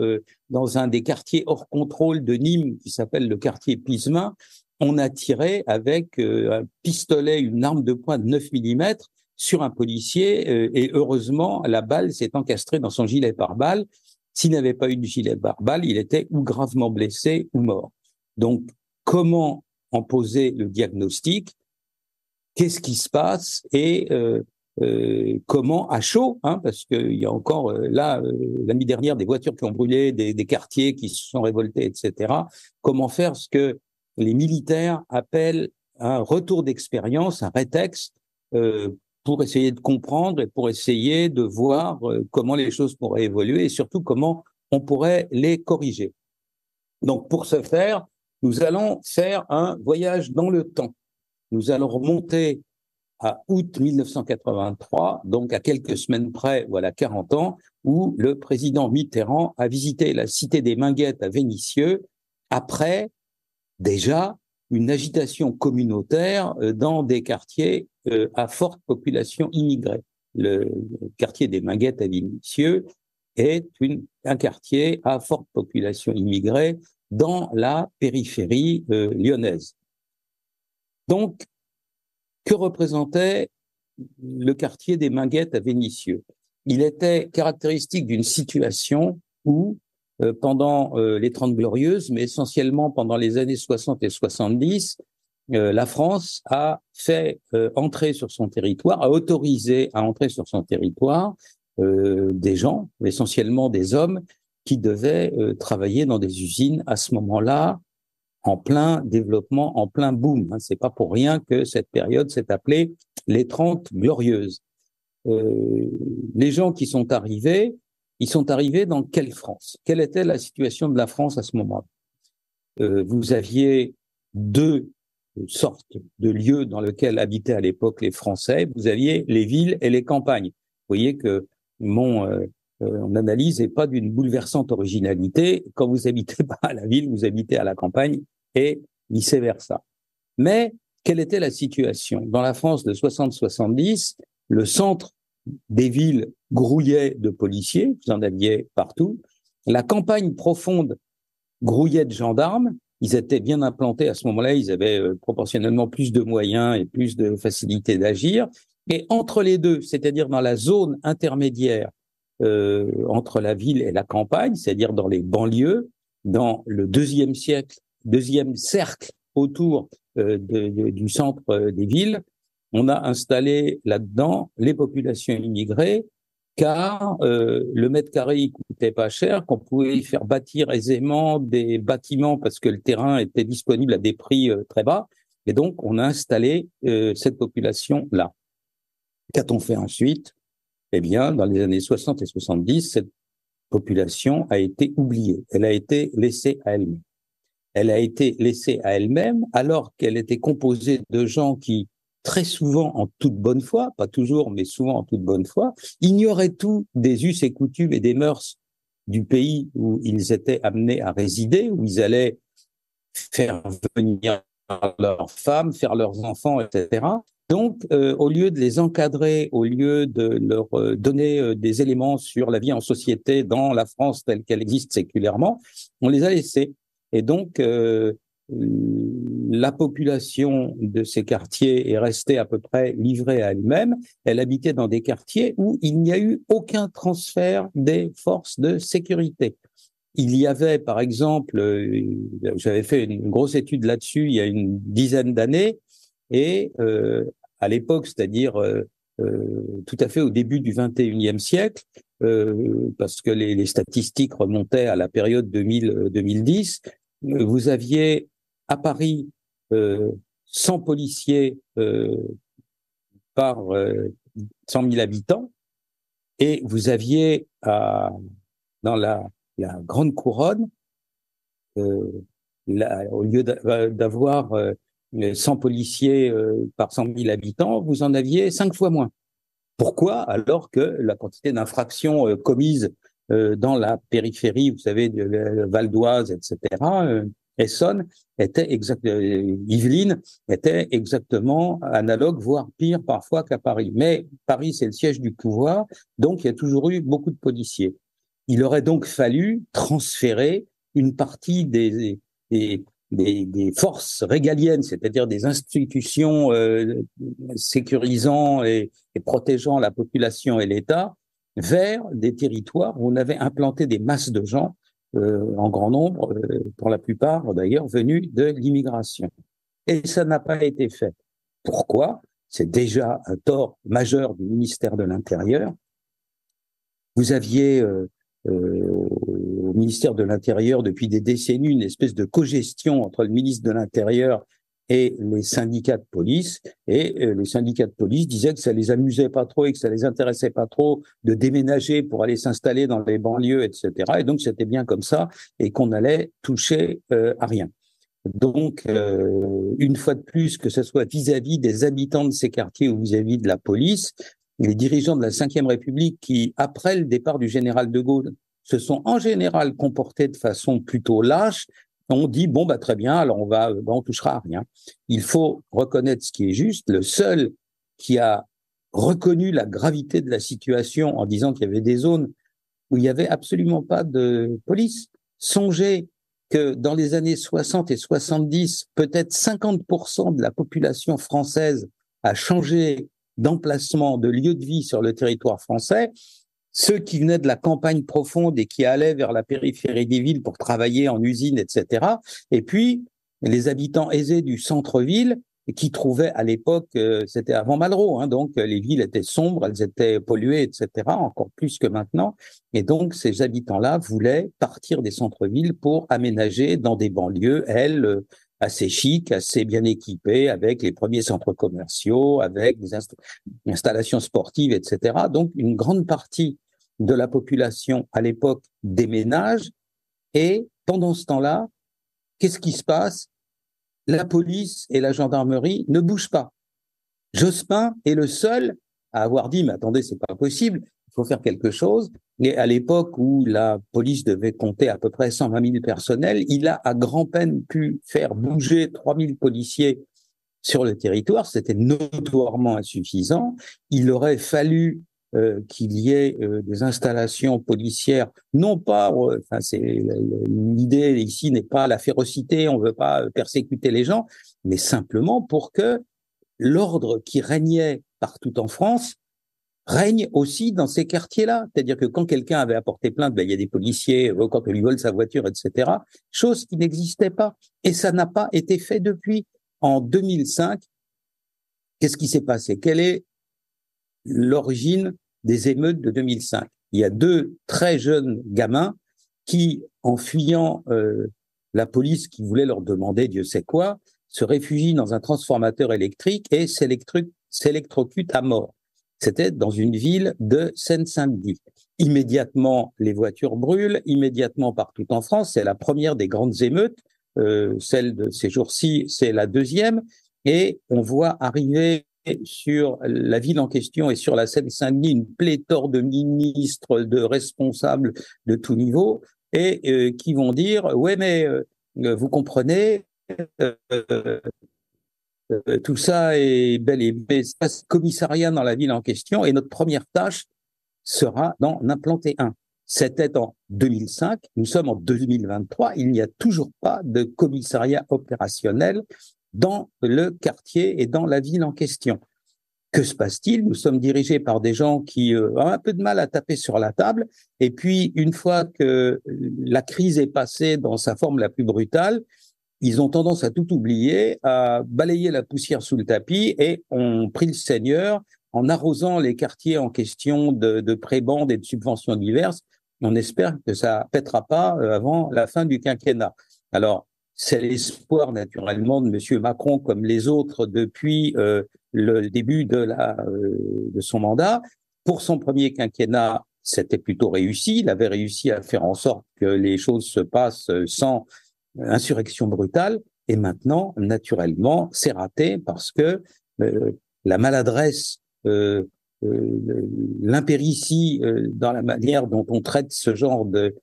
dans un des quartiers hors contrôle de Nîmes, qui s'appelle le quartier Pismin, on a tiré avec un pistolet, une arme de poing de 9 mm sur un policier et heureusement, la balle s'est encastrée dans son gilet pare-balles. S'il n'avait pas eu de gilet pare-balles, il était ou gravement blessé ou mort. Donc, comment en poser le diagnostic? Qu'est-ce qui se passe et comment à chaud, parce qu'il y a encore l'année dernière des voitures qui ont brûlé, des quartiers qui se sont révoltés, etc. Comment faire ce que les militaires appellent un retour d'expérience, un rétex, pour essayer de comprendre et pour essayer de voir comment les choses pourraient évoluer et surtout comment on pourrait les corriger. Donc pour ce faire, nous allons faire un voyage dans le temps. Nous allons remonter à août 1983, donc à quelques semaines près, voilà 40 ans, où le président Mitterrand a visité la cité des Minguettes à Vénissieux, après déjà une agitation communautaire dans des quartiers à forte population immigrée. Le quartier des Minguettes à Vénissieux est un quartier à forte population immigrée dans la périphérie lyonnaise. Donc, que représentait le quartier des Minguettes à Vénissieux? Il était caractéristique d'une situation où, pendant les 30 Glorieuses, mais essentiellement pendant les années 60 et 70, la France a fait entrer sur son territoire, a autorisé à entrer sur son territoire des gens, essentiellement des hommes, qui devaient travailler dans des usines à ce moment-là, en plein développement, en plein boom. C'est pas pour rien que cette période s'est appelée les 30 Glorieuses. Les gens qui sont arrivés, ils sont arrivés dans quelle France? Quelle était la situation de la France à ce moment-là? Vous aviez deux sortes de lieux dans lesquels habitaient à l'époque les Français. Vous aviez les villes et les campagnes. Vous voyez que mon analyse n'est pas d'une bouleversante originalité. Quand vous habitez pas à la ville, vous habitez à la campagne et vice-versa. Mais quelle était la situation? Dans la France de 60-70, le centre des villes grouillait de policiers, vous en aviez partout. La campagne profonde grouillait de gendarmes. Ils étaient bien implantés à ce moment-là, ils avaient proportionnellement plus de moyens et plus de facilité d'agir. Et entre les deux, c'est-à-dire dans la zone intermédiaire entre la ville et la campagne, c'est-à-dire dans les banlieues, dans le deuxième cercle autour du centre des villes, on a installé là-dedans les populations immigrées, car le mètre carré il coûtait pas cher, qu'on pouvait y faire bâtir aisément des bâtiments parce que le terrain était disponible à des prix très bas, et donc on a installé cette population-là. Qu'a-t-on fait ensuite? Eh bien, dans les années 60 et 70, cette population a été oubliée. Elle a été laissée à elle-même. Elle a été laissée à elle-même alors qu'elle était composée de gens qui, très souvent en toute bonne foi, pas toujours, mais souvent en toute bonne foi, ignoraient tout des us et coutumes et des mœurs du pays où ils étaient amenés à résider, où ils allaient faire venir leurs femmes, faire leurs enfants, etc. Donc, au lieu de les encadrer, au lieu de leur donner des éléments sur la vie en société dans la France telle qu'elle existe séculairement, on les a laissés. Et donc, la population de ces quartiers est restée à peu près livrée à elle-même. Elle habitait dans des quartiers où il n'y a eu aucun transfert des forces de sécurité. Il y avait, par exemple, j'avais fait une grosse étude là-dessus il y a une dizaine d'années, et à l'époque, c'est-à-dire tout à fait au début du XXIe siècle, parce que les statistiques remontaient à la période 2000-2010, vous aviez à Paris 100 policiers par 100 000 habitants, et vous aviez dans la grande couronne, au lieu d'avoir 100 policiers par 100 000 habitants, vous en aviez 5 fois moins. Pourquoi? Alors que la quantité d'infractions commises dans la périphérie, vous savez, de Val d'Oise, etc., Essonne Yvelines était exactement analogue, voire pire parfois qu'à Paris. Mais Paris, c'est le siège du pouvoir, donc il y a toujours eu beaucoup de policiers. Il aurait donc fallu transférer une partie des forces régaliennes, c'est-à-dire des institutions sécurisant et protégeant la population et l'État, vers des territoires où on avait implanté des masses de gens en grand nombre, pour la plupart d'ailleurs venus de l'immigration. Et ça n'a pas été fait. Pourquoi? C'est déjà un tort majeur du ministère de l'Intérieur. Vous aviez au ministère de l'Intérieur depuis des décennies une espèce de cogestion entre le ministre de l'Intérieur et les syndicats de police. Et les syndicats de police disaient que ça les amusait pas trop et que ça les intéressait pas trop de déménager pour aller s'installer dans les banlieues, etc. Et donc c'était bien comme ça et qu'on allait toucher à rien. Donc, une fois de plus, que ce soit vis-à-vis des habitants de ces quartiers ou vis-à-vis de la police, les dirigeants de la Ve République qui, après le départ du général de Gaulle, se sont en général comportés de façon plutôt lâche, ont dit, bon, bah, très bien, alors on touchera à rien. Il faut reconnaître ce qui est juste. Le seul qui a reconnu la gravité de la situation en disant qu'il y avait des zones où il n'y avait absolument pas de police. Songez que dans les années 60 et 70, peut-être 50% de la population française a changé d'emplacement, de lieu de vie sur le territoire français. Ceux qui venaient de la campagne profonde et qui allaient vers la périphérie des villes pour travailler en usine, etc. Et puis, les habitants aisés du centre-ville qui trouvaient à l'époque, c'était avant Malraux, hein, donc les villes étaient sombres, elles étaient polluées, etc., encore plus que maintenant. Et donc, ces habitants-là voulaient partir des centres-villes pour aménager dans des banlieues, elles, assez chic, assez bien équipées, avec les premiers centres commerciaux, avec des installations sportives, etc. Donc, une grande partie de la population à l'époque déménage. Et pendant ce temps-là, qu'est-ce qui se passe? La police et la gendarmerie ne bougent pas. Jospin est le seul à avoir dit, mais attendez, c'est pas possible, il faut faire quelque chose. Et à l'époque où la police devait compter à peu près 120 000 personnels, il a à grand-peine pu faire bouger 3 000 policiers sur le territoire. C'était notoirement insuffisant. Il aurait fallu qu'il y ait des installations policières, non pas, l'idée ici n'est pas la férocité, on ne veut pas persécuter les gens, mais simplement pour que l'ordre qui régnait partout en France règne aussi dans ces quartiers-là. C'est-à-dire que quand quelqu'un avait apporté plainte, il y a des policiers, quand on lui vole sa voiture, etc., chose qui n'existait pas. Et ça n'a pas été fait depuis. En 2005, qu'est-ce qui s'est passé? Quelle est l'origine des émeutes de 2005? Il y a deux très jeunes gamins qui, en fuyant la police qui voulait leur demander Dieu sait quoi, se réfugient dans un transformateur électrique et s'électrocutent à mort. C'était dans une ville de Seine-Saint-Denis. Immédiatement, les voitures brûlent, immédiatement partout en France. C'est la première des grandes émeutes. Celle de ces jours-ci, c'est la deuxième. Et on voit arriver sur la ville en question et sur la Seine-Saint-Denis une pléthore de ministres, de responsables de tout niveau, et qui vont dire « Ouais, mais vous comprenez, tout ça est bel et bien commissariat dans la ville en question, et notre première tâche sera d'en implanter un. » C'était en 2005, nous sommes en 2023, il n'y a toujours pas de commissariat opérationnel dans le quartier et dans la ville en question. Que se passe-t-il? Nous sommes dirigés par des gens qui ont un peu de mal à taper sur la table, et puis une fois que la crise est passée dans sa forme la plus brutale, ils ont tendance à tout oublier, à balayer la poussière sous le tapis, et ont pris le seigneur en arrosant les quartiers en question de prébendes et de subventions diverses. On espère que ça pètera pas avant la fin du quinquennat. Alors, c'est l'espoir naturellement de M. Macron, comme les autres, depuis le début de son mandat. Pour son premier quinquennat, c'était plutôt réussi. Il avait réussi à faire en sorte que les choses se passent sans insurrection brutale. Et maintenant, naturellement, c'est raté parce que la maladresse, l'impéritie dans la manière dont on traite ce genre de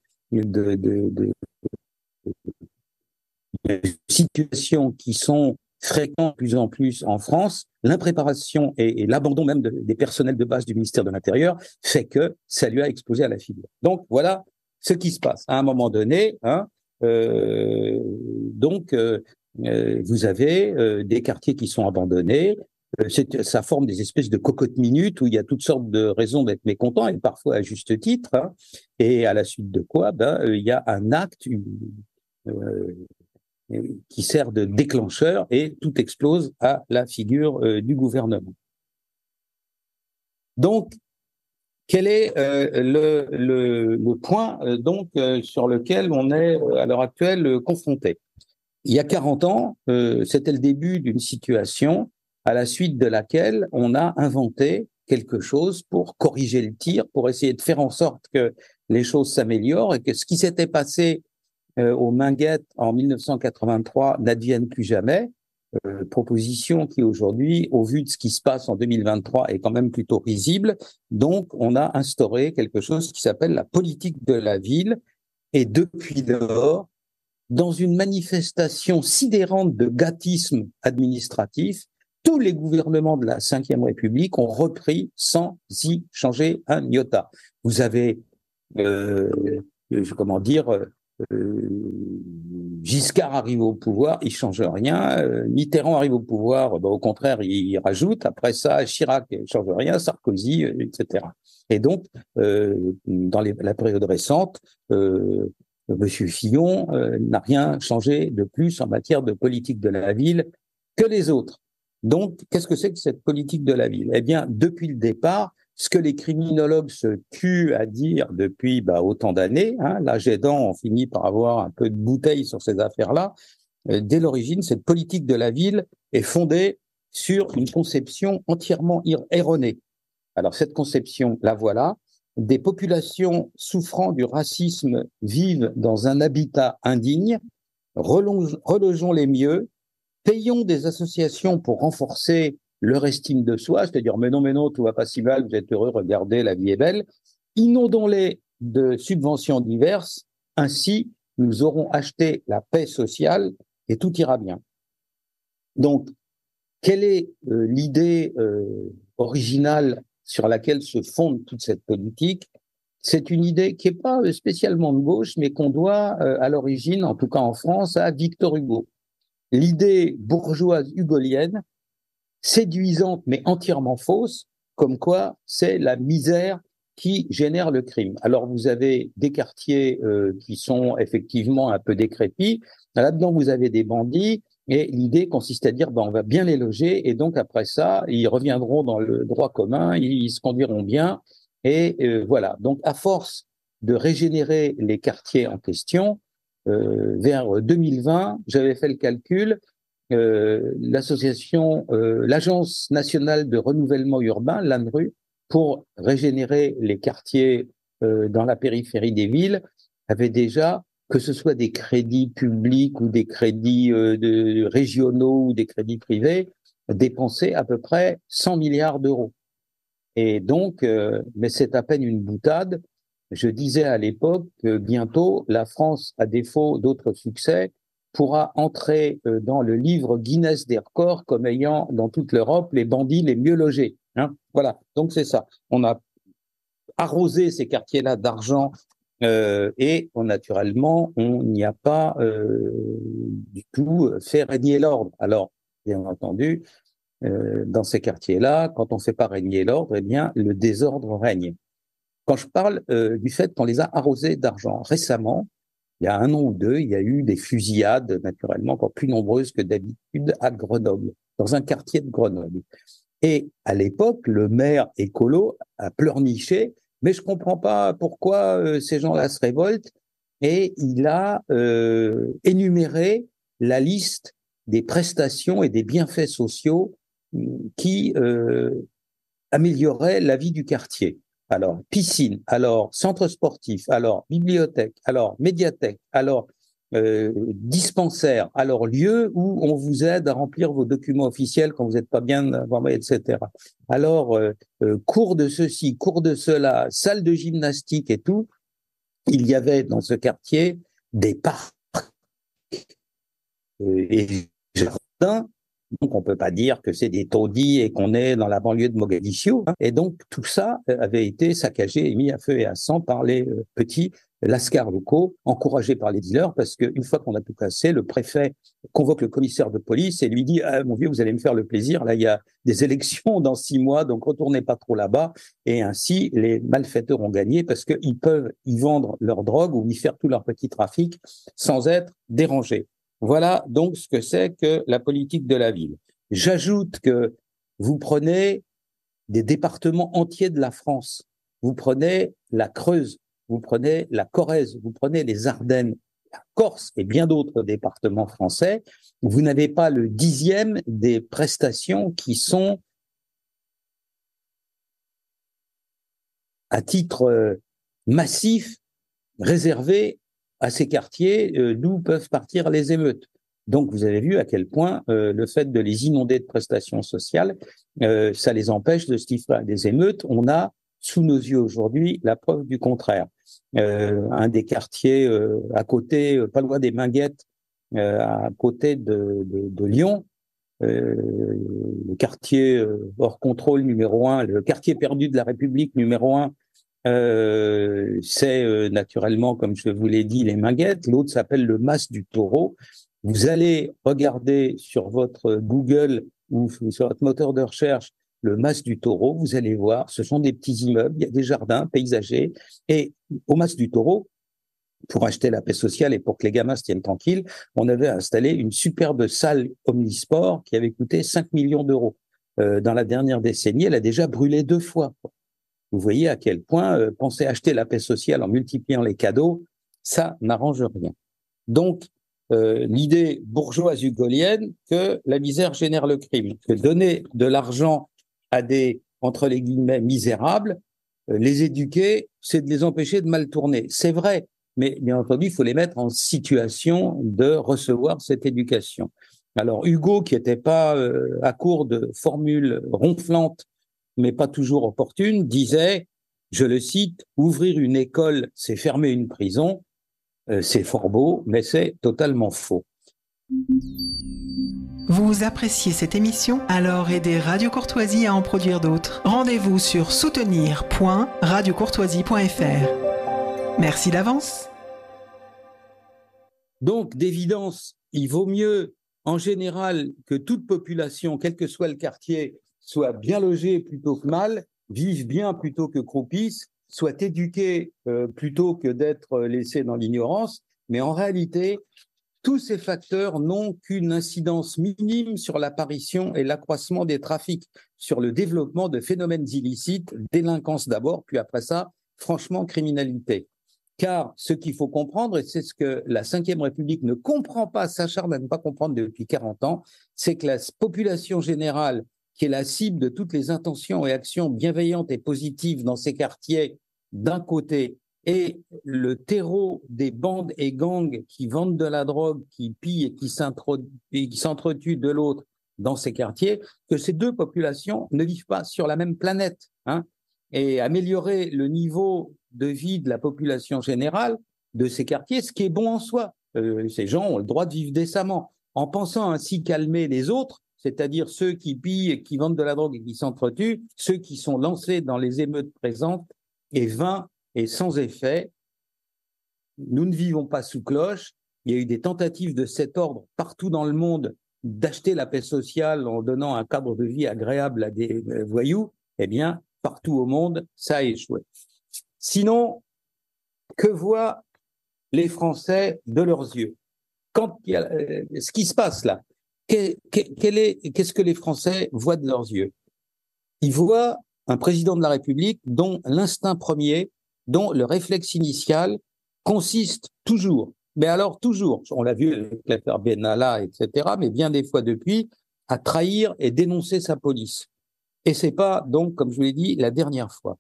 situations qui sont fréquentes de plus en plus en France, l'impréparation et l'abandon même des personnels de base du ministère de l'Intérieur fait que ça lui a explosé à la figure. Donc voilà ce qui se passe. À un moment donné, vous avez des quartiers qui sont abandonnés. Ça forme des espèces de cocottes minutes où il y a toutes sortes de raisons d'être mécontent et parfois à juste titre. Et à la suite de quoi, il y a un acte qui sert de déclencheur et tout explose à la figure du gouvernement. Donc, quel est le point sur lequel on est à l'heure actuelle confronté? Il y a 40 ans, c'était le début d'une situation à la suite de laquelle on a inventé quelque chose pour corriger le tir, pour essayer de faire en sorte que les choses s'améliorent et que ce qui s'était passé au Minguettes en 1983 n'advienne plus jamais. Proposition qui aujourd'hui, au vu de ce qui se passe en 2023, est quand même plutôt risible. Donc, on a instauré quelque chose qui s'appelle la politique de la ville. Et depuis lors, dans une manifestation sidérante de gâtisme administratif, tous les gouvernements de la Ve République ont repris sans y changer un iota. Vous avez, Giscard arrive au pouvoir, il change rien. Mitterrand arrive au pouvoir, au contraire, il rajoute. Après ça, Chirac ne change rien, Sarkozy, etc. Et donc, dans la période récente, Monsieur Fillon n'a rien changé de plus en matière de politique de la ville que les autres. Donc, qu'est-ce que c'est que cette politique de la ville? Eh bien, depuis le départ, ce que les criminologues se tuent à dire depuis autant d'années, l'âge aidant, on finit par avoir un peu de bouteille sur ces affaires-là. Dès l'origine, cette politique de la ville est fondée sur une conception entièrement erronée. Alors, cette conception, la voilà. Des populations souffrant du racisme vivent dans un habitat indigne, relogeons-les mieux, payons des associations pour renforcer leur estime de soi, c'est-à-dire mais non, tout va pas si mal, vous êtes heureux, regardez, la vie est belle, inondons-les de subventions diverses, ainsi nous aurons acheté la paix sociale et tout ira bien. Donc, quelle est l'idée originale sur laquelle se fonde toute cette politique? C'est une idée qui n'est pas spécialement de gauche, mais qu'on doit à l'origine, en tout cas en France, à Victor Hugo. L'idée bourgeoise hugolienne, séduisante mais entièrement fausse, comme quoi c'est la misère qui génère le crime. Alors vous avez des quartiers qui sont effectivement un peu décrépits, là-dedans vous avez des bandits, et l'idée consiste à dire on va bien les loger, et donc après ça, ils reviendront dans le droit commun, ils se conduiront bien, et voilà. Donc à force de régénérer les quartiers en question, vers 2020, j'avais fait le calcul, l'Agence nationale de renouvellement urbain, l'ANRU, pour régénérer les quartiers dans la périphérie des villes, avait déjà, que ce soit des crédits publics ou des crédits régionaux ou des crédits privés, dépensé à peu près 100 milliards d'euros. Et donc, mais c'est à peine une boutade. Je disais à l'époque que bientôt, la France, à défaut d'autres succès, pourra entrer dans le livre Guinness des records comme ayant dans toute l'Europe les bandits les mieux logés. Voilà, donc c'est ça. On a arrosé ces quartiers-là d'argent et naturellement, on n'y a pas du tout fait régner l'ordre. Alors, bien entendu, dans ces quartiers-là, quand on ne fait pas régner l'ordre, eh bien, le désordre règne. Quand je parle du fait qu'on les a arrosés d'argent, récemment, il y a 1 an ou 2, il y a eu des fusillades, naturellement, encore plus nombreuses que d'habitude à Grenoble, dans un quartier de Grenoble. Et à l'époque, le maire écolo a pleurniché, mais je ne comprends pas pourquoi ces gens-là se révoltent, et il a énuméré la liste des prestations et des bienfaits sociaux qui amélioraient la vie du quartier. Alors, piscine, alors centre sportif, alors bibliothèque, alors médiathèque, alors dispensaire, alors lieu où on vous aide à remplir vos documents officiels quand vous n'êtes pas bien informé, etc. Alors, cours de ceci, cours de cela, salle de gymnastique et tout. Il y avait dans ce quartier des parcs et jardins. Donc, on ne peut pas dire que c'est des taudis et qu'on est dans la banlieue de Mogadiscio. Et donc, tout ça avait été saccagé et mis à feu et à sang par les petits lascars locaux, encouragés par les dealers, parce qu'une fois qu'on a tout cassé, le préfet convoque le commissaire de police et lui dit « Ah, mon vieux, vous allez me faire le plaisir, là, il y a des élections dans 6 mois, donc retournez pas trop là-bas. » Et ainsi, les malfaiteurs ont gagné parce qu'ils peuvent y vendre leur drogue ou y faire tout leur petit trafic sans être dérangés. Voilà donc ce que c'est que la politique de la ville. J'ajoute que vous prenez des départements entiers de la France, vous prenez la Creuse, vous prenez la Corrèze, vous prenez les Ardennes, la Corse et bien d'autres départements français, vous n'avez pas le 10e des prestations qui sont à titre massif réservées à ces quartiers d'où peuvent partir les émeutes. Donc, vous avez vu à quel point le fait de les inonder de prestations sociales, ça les empêche de stifler des émeutes. On a sous nos yeux aujourd'hui la preuve du contraire. Un des quartiers à côté, pas loin des Minguettes, à côté de Lyon, le quartier hors contrôle numéro 1, le quartier perdu de la République numéro 1, c'est naturellement, comme je vous l'ai dit, les Minguettes. L'autre s'appelle le Mas du Taureau. Vous allez regarder sur votre Google ou sur votre moteur de recherche le Mas du Taureau. Vous allez voir, ce sont des petits immeubles, il y a des jardins paysagers. Et au Mas du Taureau, pour acheter la paix sociale et pour que les gamins se tiennent tranquilles, on avait installé une superbe salle omnisport qui avait coûté 5 millions d'euros. Dans la dernière décennie, elle a déjà brûlé 2 fois. Vous voyez à quel point penser acheter la paix sociale en multipliant les cadeaux, ça n'arrange rien. Donc, l'idée bourgeoise hugolienne que la misère génère le crime, que donner de l'argent à des, entre les guillemets, misérables, les éduquer, c'est de les empêcher de mal tourner. C'est vrai, mais bien entendu, il faut les mettre en situation de recevoir cette éducation. Alors, Hugo, qui n'était pas à court de formules ronflantes, mais pas toujours opportune, disait, je le cite, « Ouvrir une école, c'est fermer une prison ». C'est fort beau, mais c'est totalement faux. Vous appréciez cette émission? Alors aidez Radio Courtoisie à en produire d'autres. Rendez-vous sur soutenir.radiocourtoisie.fr. Merci d'avance. Donc, d'évidence, il vaut mieux, en général, que toute population, quel que soit le quartier, soit bien logée plutôt que mal, vive bien plutôt que croupisse, soit éduquée plutôt que d'être laissée dans l'ignorance. Mais en réalité, tous ces facteurs n'ont qu'une incidence minime sur l'apparition et l'accroissement des trafics, sur le développement de phénomènes illicites, délinquance d'abord, puis après ça, franchement, criminalité. Car ce qu'il faut comprendre, et c'est ce que la Ve République ne comprend pas, s'acharne à ne pas comprendre depuis 40 ans, c'est que la population générale, qui est la cible de toutes les intentions et actions bienveillantes et positives dans ces quartiers, d'un côté, et le terreau des bandes et gangs qui vendent de la drogue, qui pillent et qui s'entretuent de l'autre dans ces quartiers, que ces deux populations ne vivent pas sur la même planète. Et améliorer le niveau de vie de la population générale de ces quartiers, ce qui est bon en soi. Ces gens ont le droit de vivre décemment. En pensant ainsi calmer les autres, c'est-à-dire ceux qui pillent et qui vendent de la drogue et qui s'entretuent, ceux qui sont lancés dans les émeutes présentes, est vain et sans effet. Nous ne vivons pas sous cloche. Il y a eu des tentatives de cet ordre partout dans le monde d'acheter la paix sociale en donnant un cadre de vie agréable à des voyous. Eh bien, partout au monde, ça a échoué. Sinon, que voient les Français de leurs yeux? Quand il y a, ce qui se passe là, qu'est-ce que les Français voient de leurs yeux? Ils voient un président de la République dont l'instinct premier, dont le réflexe initial consiste toujours, mais alors toujours, on l'a vu avec l'affaire Benalla, etc., mais bien des fois depuis, à trahir et dénoncer sa police. Et c'est pas, donc, comme je vous l'ai dit, la dernière fois.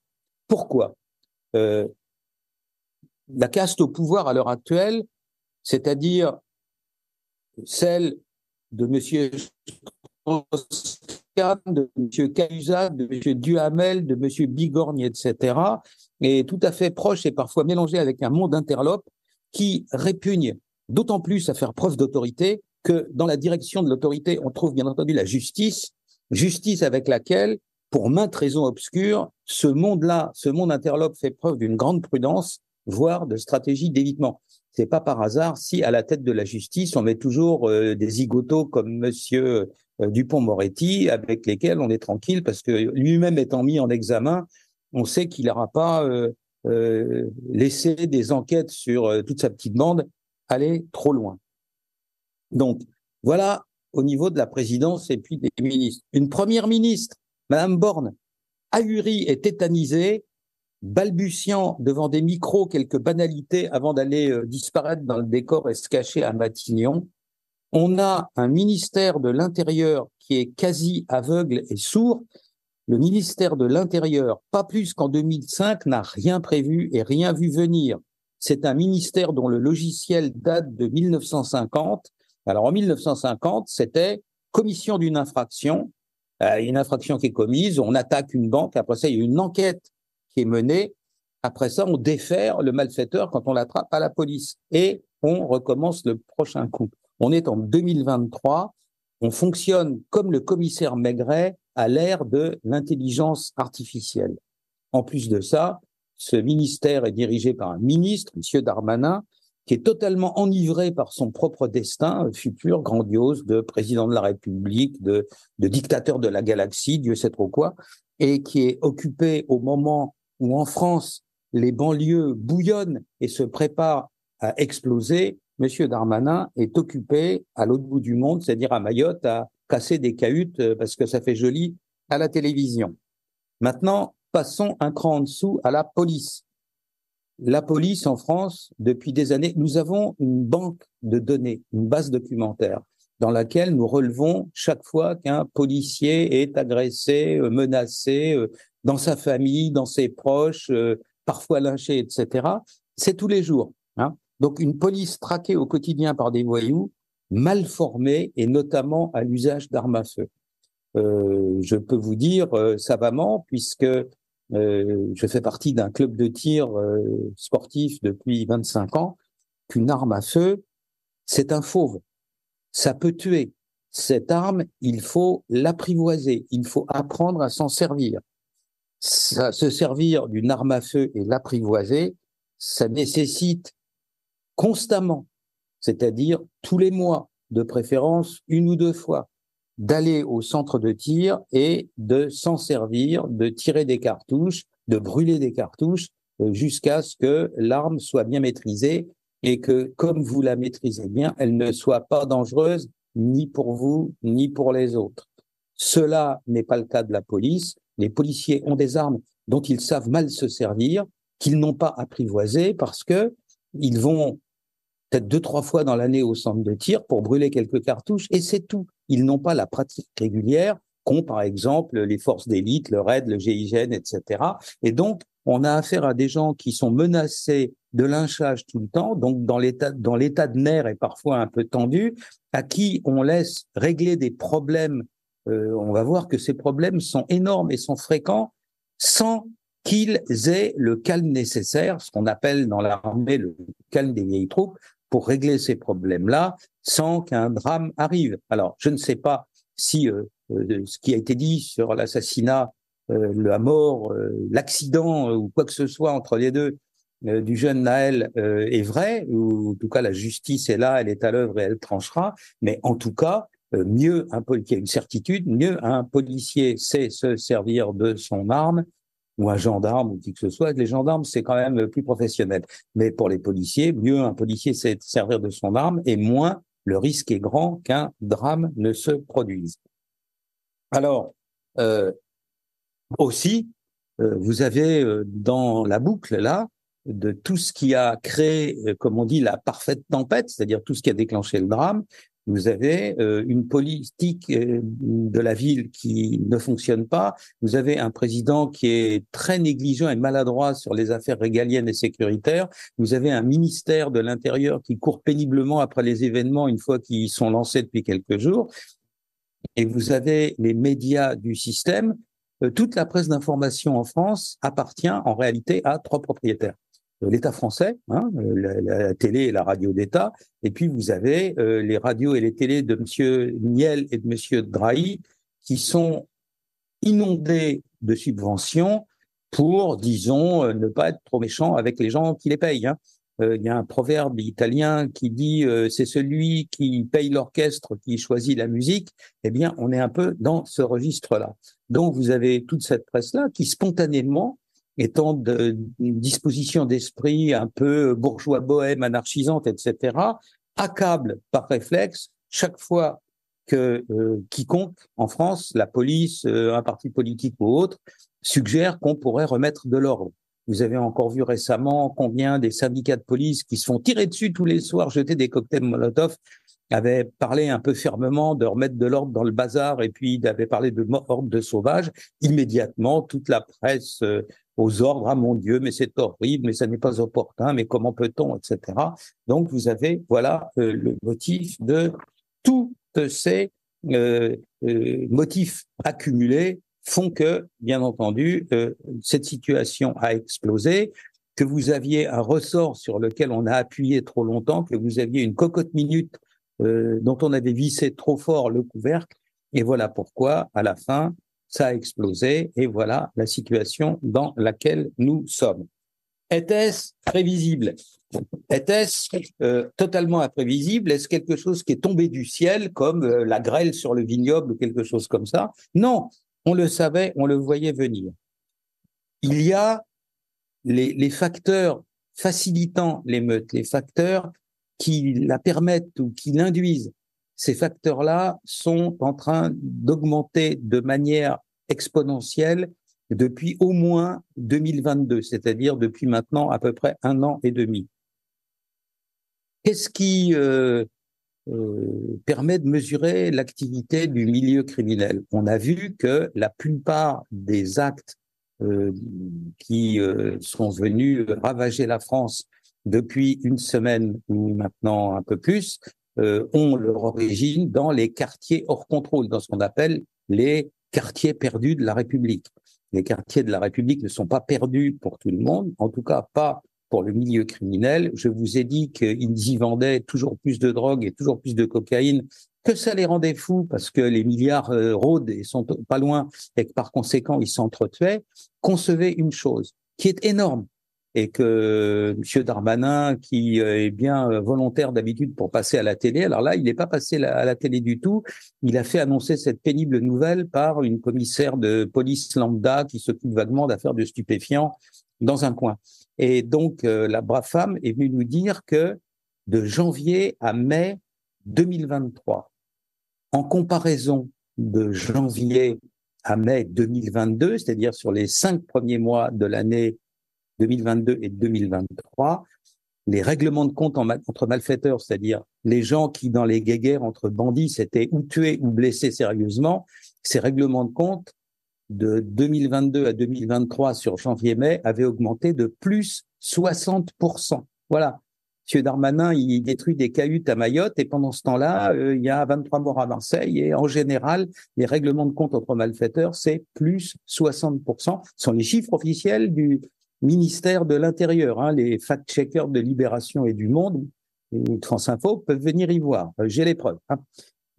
Pourquoi? La caste au pouvoir à l'heure actuelle, c'est-à-dire celle de M. de M. Cahuzac, de M. Duhamel, de M. Bigorgne, etc., est tout à fait proche et parfois mélangée avec un monde interlope qui répugne d'autant plus à faire preuve d'autorité que dans la direction de l'autorité, on trouve bien entendu la justice avec laquelle, pour maintes raisons obscures, ce monde interlope fait preuve d'une grande prudence, voire de stratégie d'évitement. C'est pas par hasard si à la tête de la justice, on met toujours des zigotos comme monsieur Dupond-Moretti, avec lesquels on est tranquille, parce que lui-même étant mis en examen, on sait qu'il n'aura pas laissé des enquêtes sur toute sa petite bande aller trop loin. Donc, voilà au niveau de la présidence et puis des ministres. Une première ministre, Madame Borne, ahurie et tétanisée, balbutiant devant des micros quelques banalités avant d'aller disparaître dans le décor et se cacher à Matignon. On a un ministère de l'Intérieur qui est quasi aveugle et sourd. Le ministère de l'Intérieur, pas plus qu'en 2005, n'a rien prévu et rien vu venir. C'est un ministère dont le logiciel date de 1950. Alors en 1950, c'était commission d'une infraction, une infraction qui est commise, on attaque une banque, après ça il y a une enquête qui est menée, après ça on défère le malfaiteur quand on l'attrape à la police et on recommence le prochain coup. On est en 2023, on fonctionne comme le commissaire Maigret à l'ère de l'intelligence artificielle. En plus de ça, ce ministère est dirigé par un ministre, M. Darmanin, qui est totalement enivré par son propre destin futur, grandiose, de président de la République, de dictateur de la galaxie, Dieu sait trop quoi, et qui est occupé au moment où en France, les banlieues bouillonnent et se préparent à exploser. Monsieur Darmanin est occupé à l'autre bout du monde, c'est-à-dire à Mayotte, à casser des cahutes parce que ça fait joli à la télévision. Maintenant, passons un cran en dessous à la police. La police en France, depuis des années, nous avons une banque de données, une base documentaire, dans laquelle nous relevons chaque fois qu'un policier est agressé, menacé, dans sa famille, dans ses proches, parfois lynché, etc. C'est tous les jours. Hein. Donc une police traquée au quotidien par des voyous, mal formés et notamment à l'usage d'armes à feu. Je peux vous dire savamment, puisque je fais partie d'un club de tir sportif depuis 25 ans, qu'une arme à feu, c'est un fauve. Ça peut tuer. Cette arme, il faut l'apprivoiser, il faut apprendre à s'en servir. Se servir d'une arme à feu et l'apprivoiser, ça nécessite constamment, c'est-à-dire tous les mois, de préférence 1 ou 2 fois, d'aller au centre de tir et de s'en servir, de tirer des cartouches, de brûler des cartouches jusqu'à ce que l'arme soit bien maîtrisée et que, comme vous la maîtrisez bien, elle ne soit pas dangereuse ni pour vous, ni pour les autres. Cela n'est pas le cas de la police. Les policiers ont des armes dont ils savent mal se servir, qu'ils n'ont pas apprivoisées parce que ils vont peut-être 2-3 fois dans l'année au centre de tir pour brûler quelques cartouches et c'est tout. Ils n'ont pas la pratique régulière qu'ont par exemple les forces d'élite, le RAID, le GIGN, etc. Et donc, on a affaire à des gens qui sont menacés de lynchage tout le temps, donc dans l'état de nerfs et parfois un peu tendu, à qui on laisse régler des problèmes. On va voir que ces problèmes sont énormes et sont fréquents sans qu'ils aient le calme nécessaire, ce qu'on appelle dans l'armée le calme des vieilles troupes, pour régler ces problèmes-là sans qu'un drame arrive. Alors, je ne sais pas si ce qui a été dit sur l'assassinat, la mort, l'accident ou quoi que ce soit entre les deux du jeune Naël est vrai, ou en tout cas la justice est là, elle est à l'œuvre et elle tranchera, mais en tout cas, mieux il y a une certitude, mieux un policier sait se servir de son arme, ou un gendarme ou qui que ce soit. Les gendarmes, c'est quand même plus professionnel. Mais pour les policiers, mieux un policier sait servir de son arme et moins le risque est grand qu'un drame ne se produise. Alors, aussi, vous avez dans la boucle là, de tout ce qui a créé, comme on dit, la parfaite tempête, c'est-à-dire tout ce qui a déclenché le drame, vous avez une politique de la ville qui ne fonctionne pas. Vous avez un président qui est très négligent et maladroit sur les affaires régaliennes et sécuritaires. Vous avez un ministère de l'Intérieur qui court péniblement après les événements une fois qu'ils sont lancés depuis quelques jours. Et vous avez les médias du système. Toute la presse d'information en France appartient en réalité à 3 propriétaires. l'État français, la télé et la radio d'État, et puis vous avez les radios et les télés de M. Niel et de M. Drahi qui sont inondés de subventions pour, disons, ne pas être trop méchants avec les gens qui les payent. Il y a un proverbe italien qui dit c'est celui qui paye l'orchestre qui choisit la musique. Eh bien, on est un peu dans ce registre-là. Donc, vous avez toute cette presse-là qui, spontanément, étant d'une disposition d'esprit un peu bourgeois, bohème, anarchisante, etc., accable par réflexe chaque fois que quiconque en France, la police, un parti politique ou autre, suggère qu'on pourrait remettre de l'ordre. Vous avez encore vu récemment combien des syndicats de police qui se font tirer dessus tous les soirs, jeter des cocktails Molotov, avaient parlé un peu fermement de remettre de l'ordre dans le bazar et puis d'avaient parlé de horde de sauvages. Immédiatement, toute la presse aux ordres, ah mon Dieu, mais c'est horrible, mais ça n'est pas opportun, mais comment peut-on, etc. Donc vous avez, voilà, le motif de toutes ces motifs accumulés font que, bien entendu, cette situation a explosé, que vous aviez un ressort sur lequel on a appuyé trop longtemps, que vous aviez une cocotte minute dont on avait vissé trop fort le couvercle, et voilà pourquoi, à la fin, ça a explosé, et voilà la situation dans laquelle nous sommes. Était-ce prévisible ? Était-ce totalement imprévisible ? Est-ce quelque chose qui est tombé du ciel, comme la grêle sur le vignoble ou quelque chose comme ça ? Non, on le savait, on le voyait venir. Il y a les facteurs facilitant l'émeute, les facteurs qui la permettent ou qui l'induisent. Ces facteurs-là sont en train d'augmenter de manière exponentielle depuis au moins 2022, c'est-à-dire depuis maintenant à peu près 1 an et demi. Qu'est-ce qui permet de mesurer l'activité du milieu criminel ? On a vu que la plupart des actes qui sont venus ravager la France depuis une semaine ou maintenant un peu plus ont leur origine dans les quartiers hors contrôle, dans ce qu'on appelle les quartiers perdus de la République. Les quartiers de la République ne sont pas perdus pour tout le monde, en tout cas pas pour le milieu criminel. Je vous ai dit qu'ils y vendaient toujours plus de drogue et toujours plus de cocaïne, que ça les rendait fous parce que les milliards rôdent et sont pas loin et que par conséquent ils s'entretuaient. Concevez une chose qui est énorme et que M. Darmanin, qui est bien volontaire d'habitude pour passer à la télé, alors là, il n'est pas passé à la télé du tout. Il a fait annoncer cette pénible nouvelle par une commissaire de police lambda qui s'occupe vaguement d'affaires de stupéfiants dans un coin. Et donc, la brave femme est venue nous dire que de janvier à mai 2023, en comparaison de janvier à mai 2022, c'est-à-dire sur les 5 premiers mois de l'année 2022 et 2023, les règlements de compte entre malfaiteurs, c'est-à-dire les gens qui, dans les guéguerres entre bandits, s'étaient ou tués ou blessés sérieusement, ces règlements de compte de 2022 à 2023 sur janvier-mai avaient augmenté de plus 60%. Voilà. M. Darmanin, il détruit des cahutes à Mayotte et pendant ce temps-là, il y a 23 morts à Marseille et en général, les règlements de compte entre malfaiteurs, c'est plus 60%. Ce sont les chiffres officiels du ministère de l'Intérieur. Les fact-checkers de Libération et du Monde, ou de France Info, peuvent venir y voir. J'ai les preuves.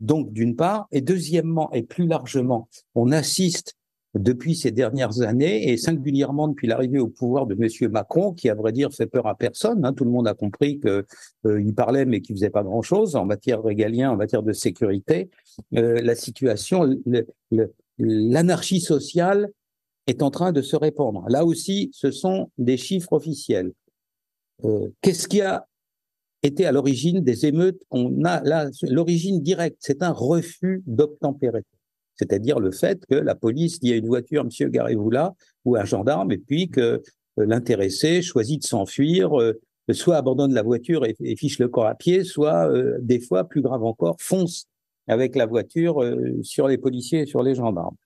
Donc, d'une part. Et deuxièmement, et plus largement, on assiste depuis ces dernières années, et singulièrement depuis l'arrivée au pouvoir de M. Macron, qui, à vrai dire, fait peur à personne. Tout le monde a compris qu'il parlait, mais qu'il faisait pas grand-chose en matière régalienne, en matière de sécurité. La situation, l'anarchie sociale est en train de se répandre. Là aussi, ce sont des chiffres officiels. Qu'est-ce qui a été à l'origine des émeutes? On a là l'origine directe, c'est un refus d'obtempérer. C'est-à-dire le fait que la police dit à une voiture, monsieur, garez-vous là, ou un gendarme, et puis que l'intéressé choisit de s'enfuir, soit abandonne la voiture et fiche le corps à pied, soit, des fois, plus grave encore, fonce avec la voiture sur les policiers et sur les gendarmes.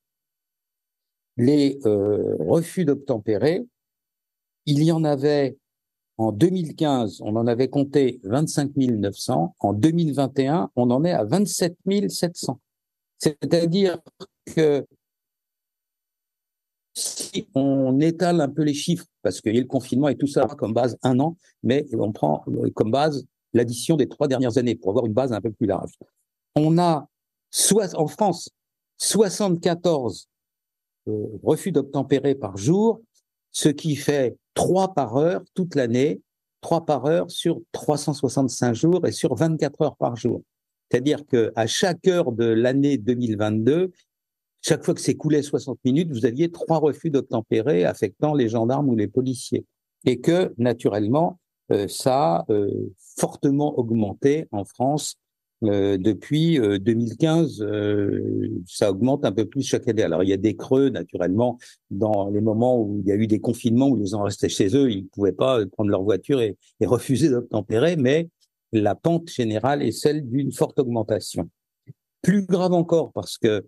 Les refus d'obtempérer, il y en avait en 2015, on en avait compté 25 900. En 2021, on en est à 27 700. C'est-à-dire que Si on étale un peu les chiffres, parce qu'il y a le confinement et tout ça comme base 1 an, mais on prend comme base l'addition des 3 dernières années pour avoir une base un peu plus large. On a en France 74 refus d'obtempérer par jour, ce qui fait 3 par heure toute l'année, 3 par heure sur 365 jours et sur 24 heures par jour. C'est-à-dire qu'à chaque heure de l'année 2022, chaque fois que s'écoulait 60 minutes, vous aviez 3 refus d'obtempérer affectant les gendarmes ou les policiers. Et que, naturellement, ça a fortement augmenté en France depuis 2015. Ça augmente un peu plus chaque année. Alors, il y a des creux, naturellement, dans les moments où il y a eu des confinements, où les gens restaient chez eux, ils ne pouvaient pas prendre leur voiture et refuser d'obtempérer, mais la pente générale est celle d'une forte augmentation. Plus grave encore, parce que